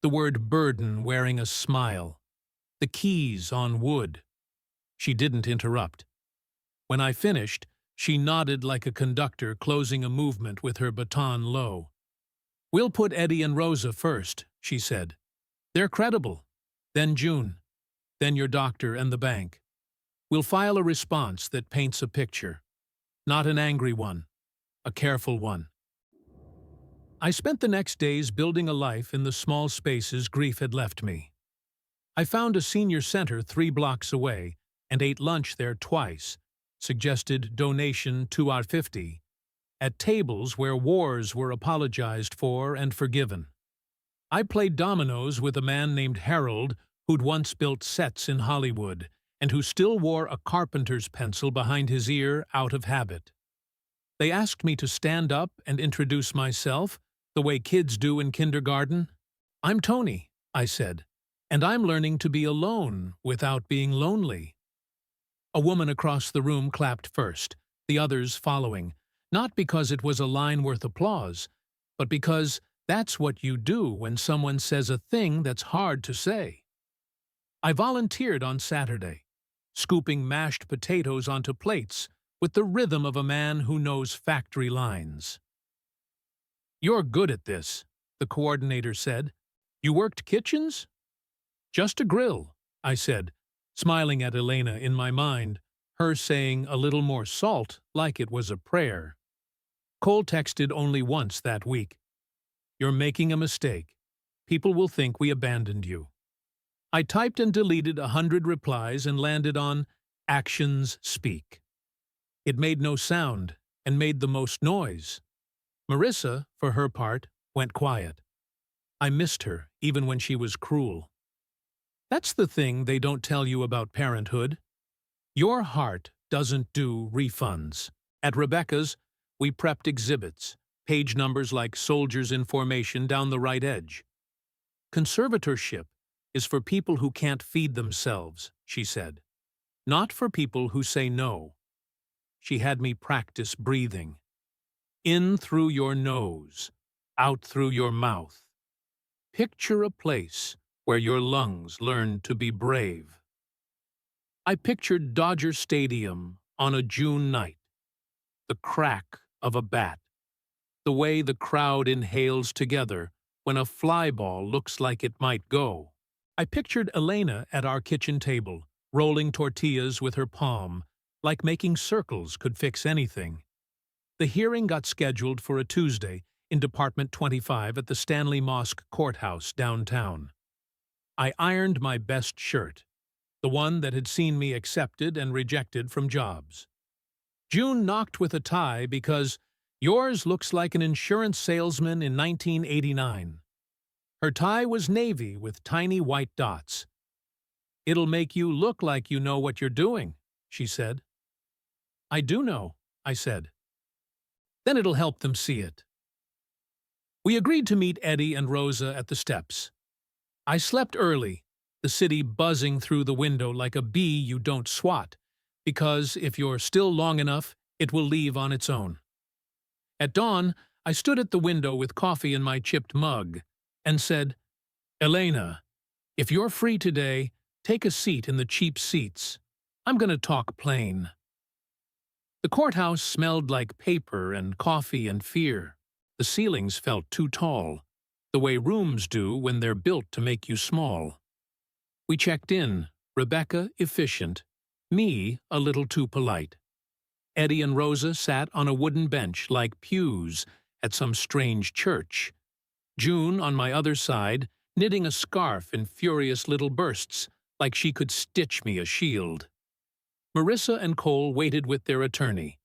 the word burden wearing a smile, the keys on wood. She didn't interrupt. When I finished, she nodded like a conductor closing a movement with her baton low. "We'll put Eddie and Rosa first," she said. "They're credible. Then June. Then your doctor and the bank. We'll file a response that paints a picture. Not an angry one, a careful one." I spent the next days building a life in the small spaces grief had left me. I found a senior center 3 blocks away and ate lunch there twice, suggested donation $2.50, at tables where wars were apologized for and forgiven. I played dominoes with a man named Harold who'd once built sets in Hollywood and who still wore a carpenter's pencil behind his ear out of habit. They asked me to stand up and introduce myself, the way kids do in kindergarten. "I'm Tony," I said, "and I'm learning to be alone without being lonely." A woman across the room clapped first, the others following, not because it was a line worth applause, but because that's what you do when someone says a thing that's hard to say. I volunteered on Saturday, scooping mashed potatoes onto plates with the rhythm of a man who knows factory lines. "You're good at this," the coordinator said. "You worked kitchens?" "Just a grill," I said, smiling at Elena in my mind, her saying a little more salt like it was a prayer. Cole texted only once that week. "You're making a mistake. People will think we abandoned you." I typed and deleted 100 replies and landed on "Actions Speak." It made no sound and made the most noise. Marissa, for her part, went quiet. I missed her, even when she was cruel. That's the thing they don't tell you about parenthood. Your heart doesn't do refunds. At Rebecca's, we prepped exhibits, page numbers like soldiers in formation down the right edge. "Conservatorship is for people who can't feed themselves," she said. "Not for people who say no." She had me practice breathing. In through your nose, out through your mouth. Picture a place where your lungs learn to be brave. I pictured Dodger Stadium on a June night. The crack of a bat. The way the crowd inhales together when a fly ball looks like it might go. I pictured Elena at our kitchen table, rolling tortillas with her palm, like making circles could fix anything. The hearing got scheduled for a Tuesday in Department 25 at the Stanley Mosque Courthouse downtown. I ironed my best shirt, the one that had seen me accepted and rejected from jobs. June knocked with a tie because yours looks like an insurance salesman in 1989. Her tie was navy with tiny white dots. "It'll make you look like you know what you're doing," she said. "I do know," I said. "Then it'll help them see it." We agreed to meet Eddie and Rosa at the steps. I slept early, the city buzzing through the window like a bee you don't swat, because if you're still long enough, it will leave on its own. At dawn, I stood at the window with coffee in my chipped mug and said, "Elena, if you're free today, take a seat in the cheap seats. I'm going to talk plain." The courthouse smelled like paper and coffee and fear. The ceilings felt too tall, the way rooms do when they're built to make you small. We checked in, Rebecca efficient, me a little too polite. Eddie and Rosa sat on a wooden bench like pews at some strange church. June, on my other side, knitting a scarf in furious little bursts, like she could stitch me a shield. Marissa and Cole waited with their attorney,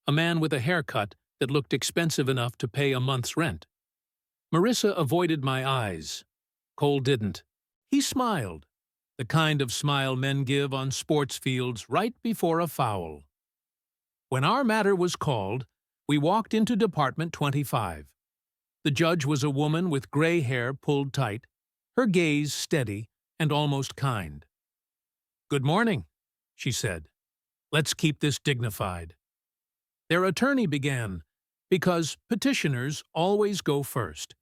a man with a haircut that looked expensive enough to pay a month's rent. Marissa avoided my eyes. Cole didn't. He smiled, the kind of smile men give on sports fields right before a foul. When our matter was called, we walked into Department 25. The judge was a woman with gray hair pulled tight, her gaze steady and almost kind. "Good morning," she said. "Let's keep this dignified." Their attorney began, because petitioners always go first.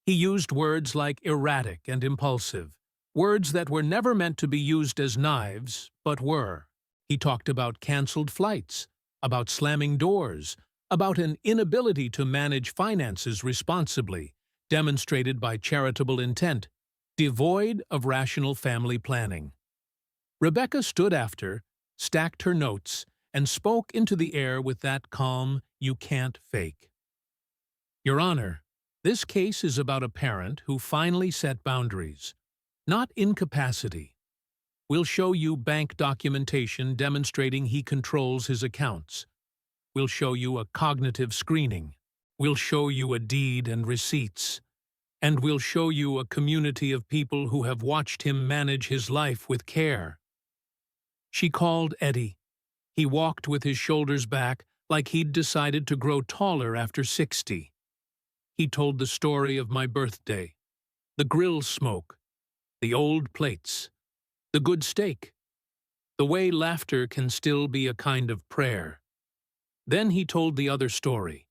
He used words like erratic and impulsive, words that were never meant to be used as knives, but were. He talked about canceled flights, about slamming doors, about an inability to manage finances responsibly, demonstrated by charitable intent, devoid of rational family planning. Rebecca stood after, stacked her notes, and spoke into the air with that calm you can't fake. "Your Honor, this case is about a parent who finally set boundaries, not incapacity. We'll show you bank documentation demonstrating he controls his accounts. We'll show you a cognitive screening. We'll show you a deed and receipts. And we'll show you a community of people who have watched him manage his life with care." She called Eddie. He walked with his shoulders back like he'd decided to grow taller after 60. He told the story of my birthday, the grill smoke, the old plates, the good steak, the way laughter can still be a kind of prayer. Then he told the other story,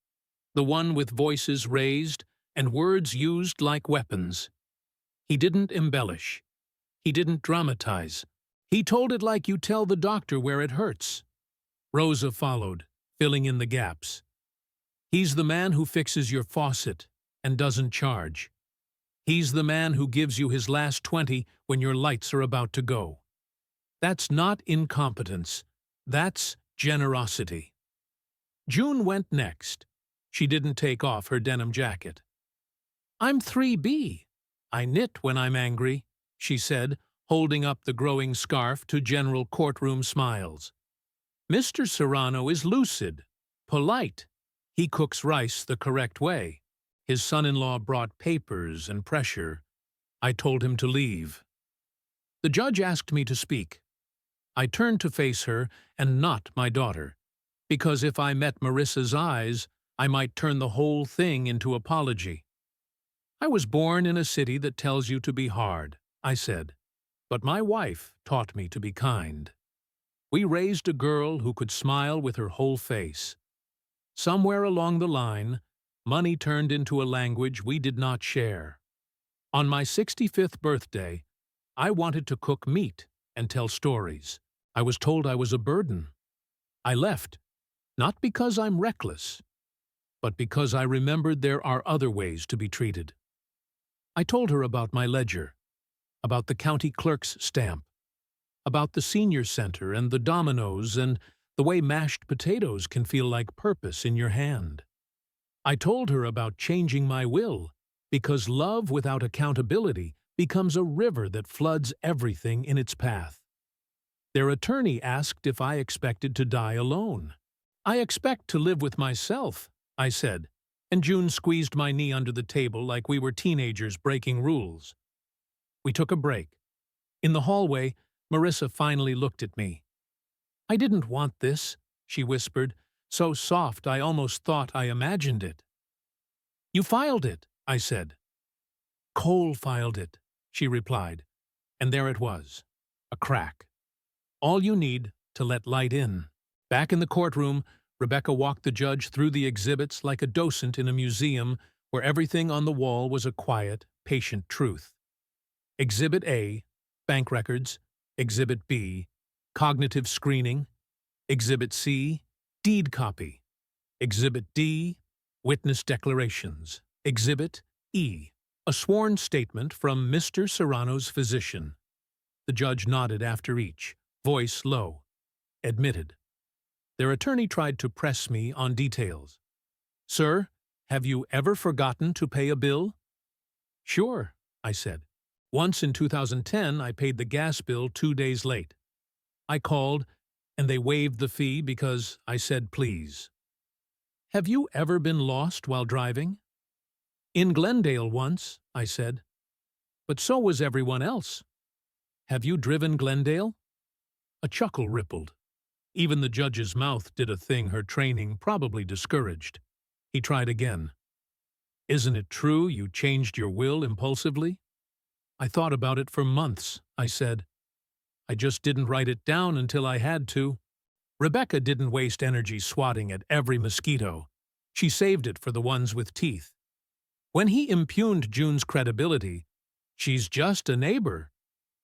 the one with voices raised and words used like weapons. He didn't embellish. He didn't dramatize. He told it like you tell the doctor where it hurts. Rosa followed, filling in the gaps. "He's the man who fixes your faucet and doesn't charge. He's the man who gives you his last 20 when your lights are about to go. That's not incompetence. That's generosity." June went next. She didn't take off her denim jacket. "I'm 3B. I knit when I'm angry," she said, holding up the growing scarf to general courtroom smiles. "Mr. Serrano is lucid, polite. He cooks rice the correct way. His son-in-law brought papers and pressure. I told him to leave." The judge asked me to speak. I turned to face her and not my daughter, because if I met Marissa's eyes, I might turn the whole thing into apology. "I was born in a city that tells you to be hard," I said, "but my wife taught me to be kind. We raised a girl who could smile with her whole face. Somewhere along the line, money turned into a language we did not share. On my 65th birthday, I wanted to cook meat and tell stories. I was told I was a burden. I left, not because I'm reckless, but because I remembered there are other ways to be treated. I told her about my ledger, about the county clerk's stamp, about the senior center and the dominoes and the way mashed potatoes can feel like purpose in your hand. I told her about changing my will, because love without accountability becomes a river that floods everything in its path. Their attorney asked if I expected to die alone. "I expect to live with myself," I said, and June squeezed my knee under the table like we were teenagers breaking rules. We took a break. In the hallway, Marissa finally looked at me. "I didn't want this," she whispered, so soft I almost thought I imagined it. "You filed it," I said. "Cole filed it," she replied, and there it was, a crack. All you need to let light in. Back in the courtroom, Rebecca walked the judge through the exhibits like a docent in a museum where everything on the wall was a quiet, patient truth. Exhibit A, bank records. Exhibit B, cognitive screening. Exhibit C, deed copy. Exhibit D, witness declarations. Exhibit E, a sworn statement from Mr. Serrano's physician. The judge nodded after each, voice low. Admitted. Their attorney tried to press me on details. Sir, have you ever forgotten to pay a bill? Sure, I said. Once in 2010, I paid the gas bill 2 days late. I called, and they waived the fee because I said please. Have you ever been lost while driving? In Glendale once, I said. But so was everyone else. Have you driven Glendale? A chuckle rippled. Even the judge's mouth did a thing her training probably discouraged. He tried again. Isn't it true you changed your will impulsively? I thought about it for months, I said. I just didn't write it down until I had to. Rebecca didn't waste energy swatting at every mosquito. She saved it for the ones with teeth. When he impugned June's credibility, she's just a neighbor,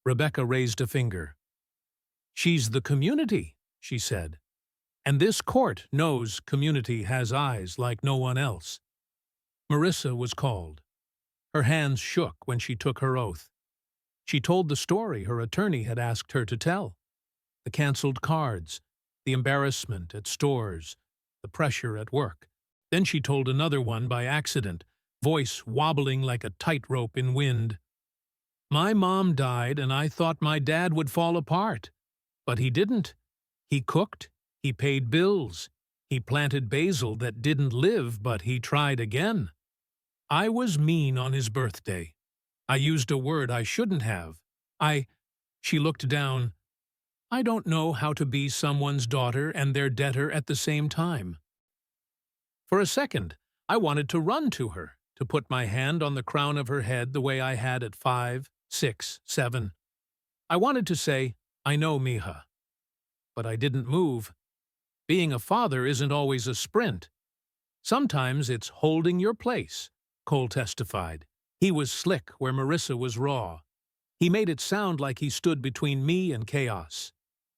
Rebecca raised a finger. She's the community, she said. And this court knows community has eyes like no one else. Marissa was called. Her hands shook when she took her oath. She told the story her attorney had asked her to tell. The canceled cards, the embarrassment at stores, the pressure at work. Then she told another one by accident, voice wobbling like a tightrope in wind. My mom died and I thought my dad would fall apart. But he didn't. He cooked, he paid bills, he planted basil that didn't live, but he tried again. I was mean on his birthday. I used a word I shouldn't have. She looked down. I don't know how to be someone's daughter and their debtor at the same time. For a second, I wanted to run to her, to put my hand on the crown of her head the way I had at 5, 6, 7. I wanted to say, I know, Mija. But I didn't move. Being a father isn't always a sprint. Sometimes it's holding your place, Cole testified. He was slick where Marissa was raw. He made it sound like he stood between me and chaos.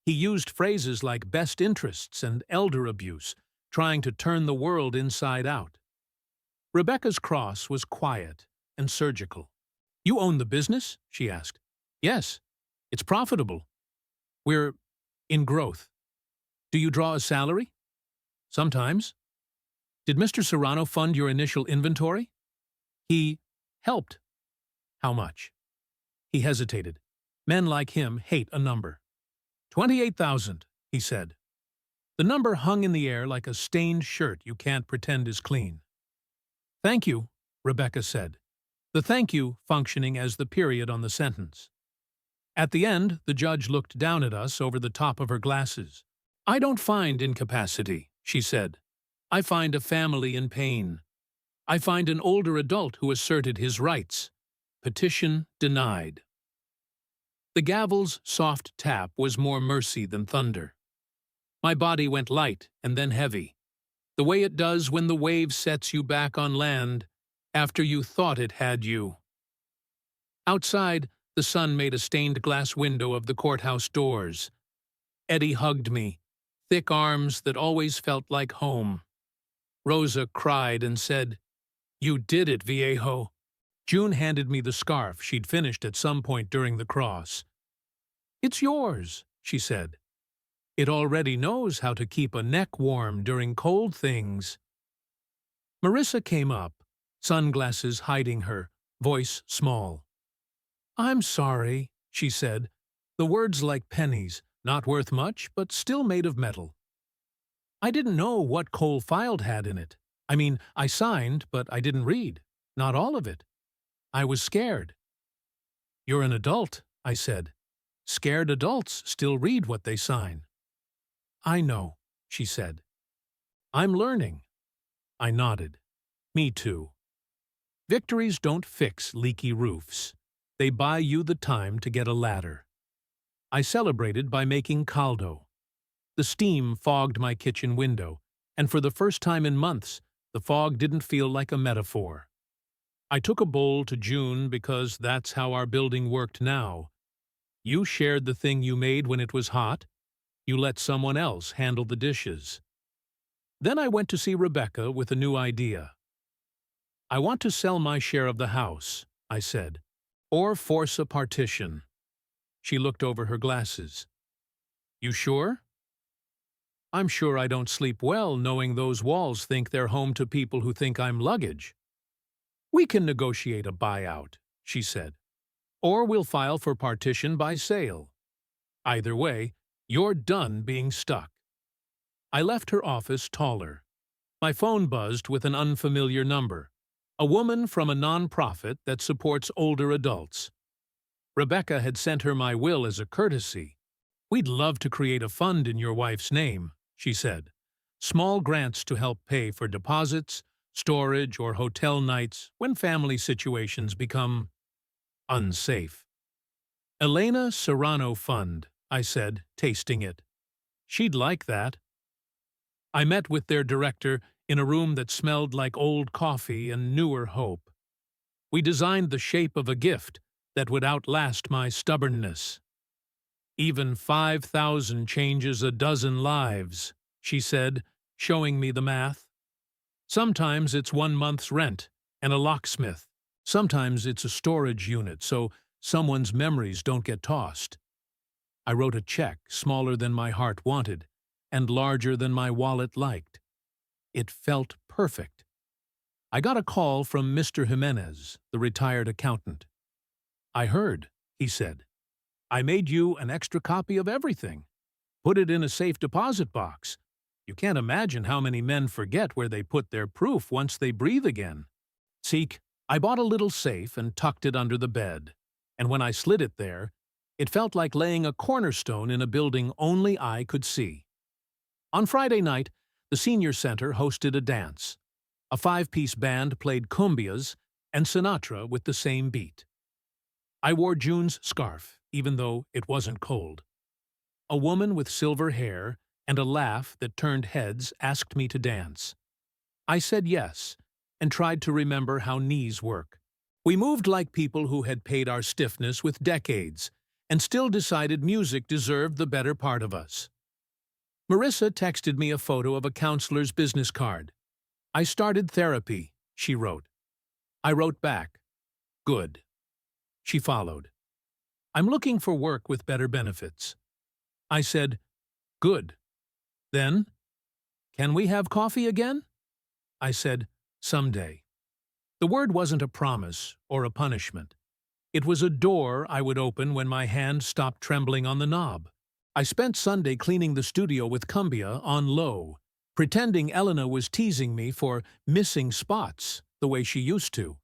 He used phrases like best interests and elder abuse, trying to turn the world inside out. Rebecca's cross was quiet and surgical. You own the business? She asked. Yes. It's profitable. We're in growth. Do you draw a salary? Sometimes. Did Mr. Serrano fund your initial inventory? He helped. How much? He hesitated. Men like him hate a number. 28,000, he said. The number hung in the air like a stained shirt you can't pretend is clean. Thank you, Rebecca said, the thank you functioning as the period on the sentence. At the end, the judge looked down at us over the top of her glasses. I don't find incapacity, she said. I find a family in pain. I find an older adult who asserted his rights. Petition denied. The gavel's soft tap was more mercy than thunder. My body went light and then heavy, the way it does when the wave sets you back on land after you thought it had you. Outside, the sun made a stained glass window of the courthouse doors. Eddie hugged me, thick arms that always felt like home. Rosa cried and said, You did it, viejo. June handed me the scarf she'd finished at some point during the cross. It's yours, she said. It already knows how to keep a neck warm during cold things. Marissa came up, sunglasses hiding her, voice small. I'm sorry, she said, the words like pennies, not worth much, but still made of metal. I didn't know what Cole filed had in it. I mean, I signed, but I didn't read. Not all of it. I was scared. You're an adult, I said. Scared adults still read what they sign. I know, she said. I'm learning. I nodded. Me too. Victories don't fix leaky roofs. They buy you the time to get a ladder. I celebrated by making caldo. The steam fogged my kitchen window, and for the first time in months, the fog didn't feel like a metaphor. I took a bowl to June because that's how our building worked now. You shared the thing you made when it was hot. You let someone else handle the dishes. Then I went to see Rebecca with a new idea. I want to sell my share of the house, I said, or force a partition. She looked over her glasses. You sure? I'm sure I don't sleep well knowing those walls think they're home to people who think I'm luggage. We can negotiate a buyout, she said. Or we'll file for partition by sale. Either way, you're done being stuck. I left her office taller. My phone buzzed with an unfamiliar number. A woman from a nonprofit that supports older adults. Rebecca had sent her my will as a courtesy. We'd love to create a fund in your wife's name, she said. Small grants to help pay for deposits, storage, or hotel nights when family situations become unsafe. Elena Serrano Fund, I said, tasting it. She'd like that. I met with their director in a room that smelled like old coffee and newer hope. We designed the shape of a gift that would outlast my stubbornness. Even 5,000 changes a dozen lives, she said, showing me the math. Sometimes it's 1 month's rent and a locksmith. Sometimes it's a storage unit so someone's memories don't get tossed. I wrote a check smaller than my heart wanted and larger than my wallet liked. It felt perfect. I got a call from Mr. Jimenez, the retired accountant. I heard, he said. I made you an extra copy of everything. Put it in a safe deposit box. You can't imagine how many men forget where they put their proof once they breathe again. Seek, I bought a little safe and tucked it under the bed. And when I slid it there, it felt like laying a cornerstone in a building only I could see. On Friday night, the senior center hosted a dance. A 5-piece band played cumbias and Sinatra with the same beat. I wore June's scarf, even though it wasn't cold. A woman with silver hair and a laugh that turned heads asked me to dance. I said yes, and tried to remember how knees work. We moved like people who had paid our stiffness with decades, and still decided music deserved the better part of us. Marissa texted me a photo of a counselor's business card. I started therapy, she wrote. I wrote back, good. She followed. I'm looking for work with better benefits. I said, good. Then, can we have coffee again? I said, someday. The word wasn't a promise or a punishment. It was a door I would open when my hand stopped trembling on the knob. I spent Sunday cleaning the studio with cumbia on low, pretending Elena was teasing me for missing spots the way she used to.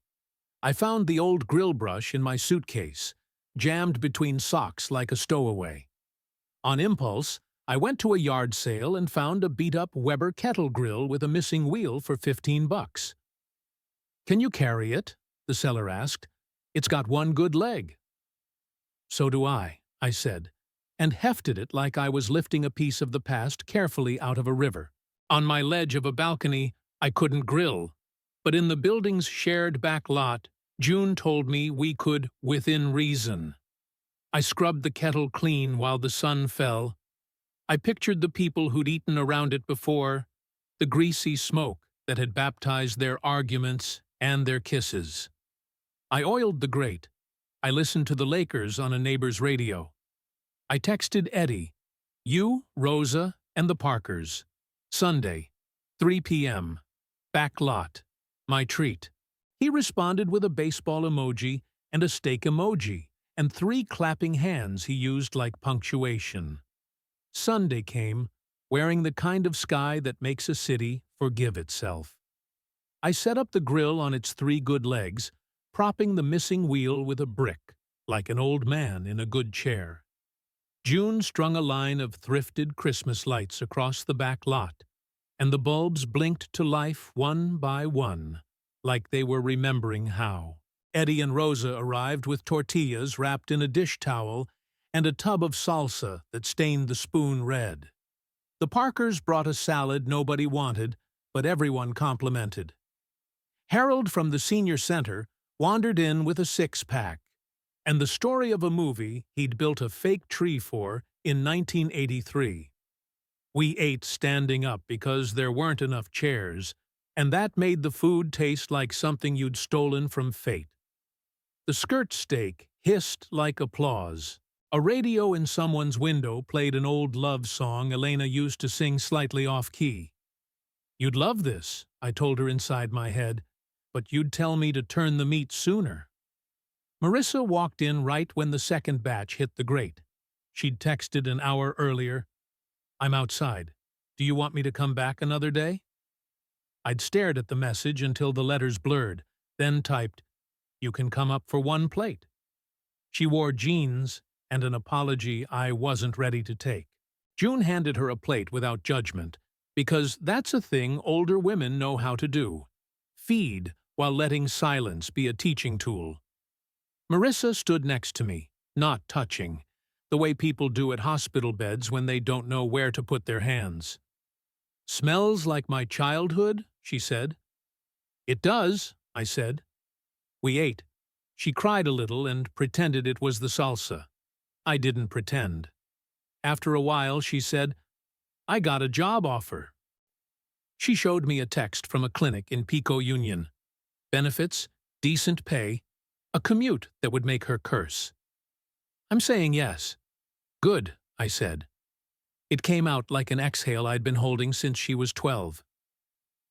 I found the old grill brush in my suitcase, jammed between socks like a stowaway. On impulse, I went to a yard sale and found a beat-up Weber kettle grill with a missing wheel for $15. Can you carry it? The seller asked. It's got one good leg. So do I said, and hefted it like I was lifting a piece of the past carefully out of a river. On my ledge of a balcony, I couldn't grill, but in the building's shared back lot, June told me we could within reason. I scrubbed the kettle clean while the sun fell. I pictured the people who'd eaten around it before, the greasy smoke that had baptized their arguments and their kisses. I oiled the grate. I listened to the Lakers on a neighbor's radio. I texted Eddie, you, Rosa, and the Parkers. Sunday, 3 p.m. Back lot. My treat. He responded with a baseball emoji and a steak emoji, and 3 clapping hands he used like punctuation. Sunday came, wearing the kind of sky that makes a city forgive itself. I set up the grill on its 3 good legs, propping the missing wheel with a brick, like an old man in a good chair. June strung a line of thrifted Christmas lights across the back lot, and the bulbs blinked to life one by one, like they were remembering how. Eddie and Rosa arrived with tortillas wrapped in a dish towel and a tub of salsa that stained the spoon red. The Parkers brought a salad nobody wanted, but everyone complimented. Harold from the senior center wandered in with a 6-pack, and the story of a movie he'd built a fake tree for in 1983. We ate standing up because there weren't enough chairs, and that made the food taste like something you'd stolen from fate. The skirt steak hissed like applause. A radio in someone's window played an old love song Elena used to sing slightly off-key. "You'd love this," I told her inside my head, "but you'd tell me to turn the meat sooner." Marissa walked in right when the second batch hit the grate. She'd texted an hour earlier, "I'm outside. Do you want me to come back another day?" I'd stared at the message until the letters blurred, then typed, "You can come up for one plate." She wore jeans and an apology I wasn't ready to take. June handed her a plate without judgment, because that's a thing older women know how to do. Feed while letting silence be a teaching tool. Marissa stood next to me, not touching, the way people do at hospital beds when they don't know where to put their hands. "Smells like my childhood," she said. "It does," I said. We ate. She cried a little and pretended it was the salsa. I didn't pretend. After a while, she said, "I got a job offer." She showed me a text from a clinic in Pico Union. Benefits, decent pay, a commute that would make her curse. "I'm saying yes." "Good," I said. It came out like an exhale I'd been holding since she was 12.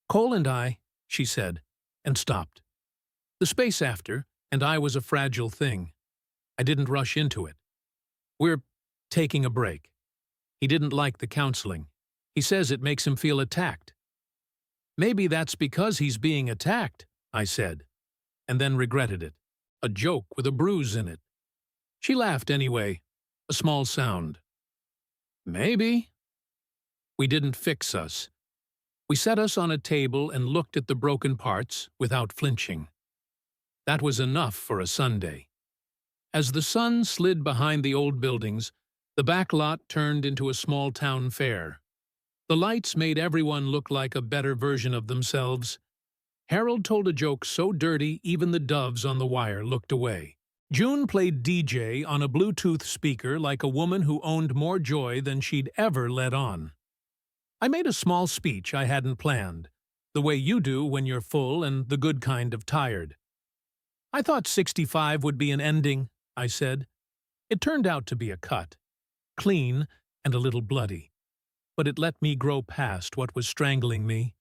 "Cole and I," she said, and stopped. The space after, and I was a fragile thing. I didn't rush into it. "We're taking a break. He didn't like the counseling. He says it makes him feel attacked." "Maybe that's because he's being attacked," I said, and then regretted it. A joke with a bruise in it. She laughed anyway, a small sound. "Maybe." We didn't fix us. We set us on a table and looked at the broken parts without flinching. That was enough for a Sunday. As the sun slid behind the old buildings, the back lot turned into a small town fair. The lights made everyone look like a better version of themselves. Harold told a joke so dirty even the doves on the wire looked away. June played DJ on a Bluetooth speaker like a woman who owned more joy than she'd ever let on. I made a small speech I hadn't planned, the way you do when you're full and the good kind of tired. "I thought 65 would be an ending," I said. It turned out to be a cut. Clean and a little bloody. But it let me grow past what was strangling me.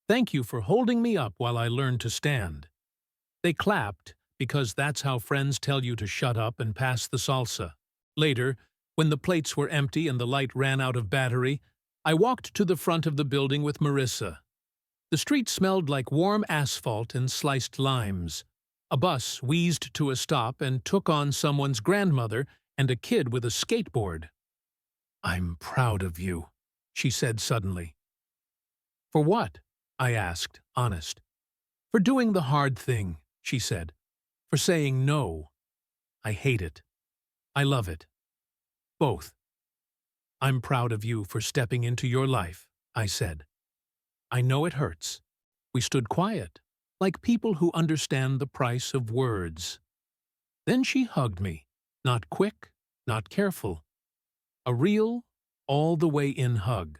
"Thank you for holding me up while I learned to stand." They clapped, because that's how friends tell you to shut up and pass the salsa. Later, when the plates were empty and the light ran out of battery, I walked to the front of the building with Marissa. The street smelled like warm asphalt and sliced limes. A bus wheezed to a stop and took on someone's grandmother and a kid with a skateboard. "I'm proud of you," she said suddenly. "For what?" I asked, honest. "For doing the hard thing," she said. "For saying no. I hate it. I love it. Both." "I'm proud of you for stepping into your life," I said. "I know it hurts." We stood quiet, like people who understand the price of words. Then she hugged me, not quick, not careful. A real, all-the-way-in hug.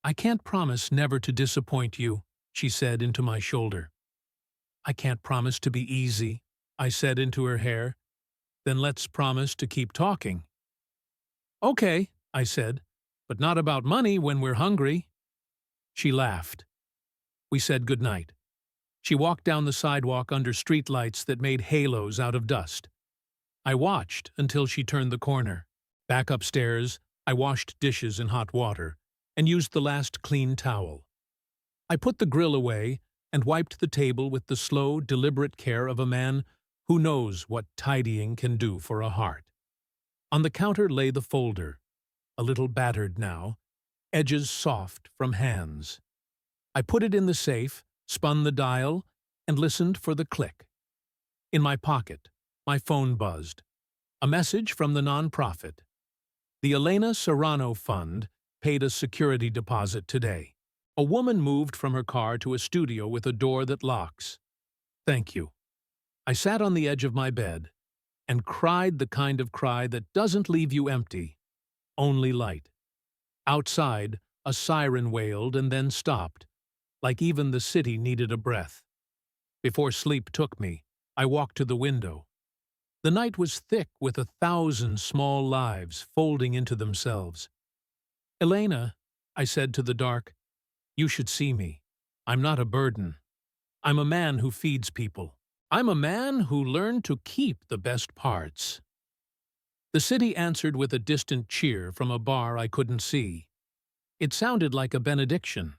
"I can't promise never to disappoint you," she said into my shoulder. "I can't promise to be easy," I said into her hair. "Then let's promise to keep talking." "Okay," I said, "but not about money when we're hungry." She laughed. We said goodnight. She walked down the sidewalk under streetlights that made halos out of dust. I watched until she turned the corner. Back upstairs, I washed dishes in hot water and used the last clean towel. I put the grill away and wiped the table with the slow, deliberate care of a man who knows what tidying can do for a heart. On the counter lay the folder, a little battered now, edges soft from hands. I put it in the safe, spun the dial, and listened for the click. In my pocket, my phone buzzed. A message from the nonprofit. The Elena Serrano Fund paid a security deposit today. A woman moved from her car to a studio with a door that locks. Thank you. I sat on the edge of my bed and cried the kind of cry that doesn't leave you empty, only light. Outside, a siren wailed and then stopped, like even the city needed a breath. Before sleep took me, I walked to the window. The night was thick with 1,000 small lives folding into themselves. "Elena," I said to the dark, "you should see me. I'm not a burden. I'm a man who feeds people. I'm a man who learned to keep the best parts." The city answered with a distant cheer from a bar I couldn't see. It sounded like a benediction.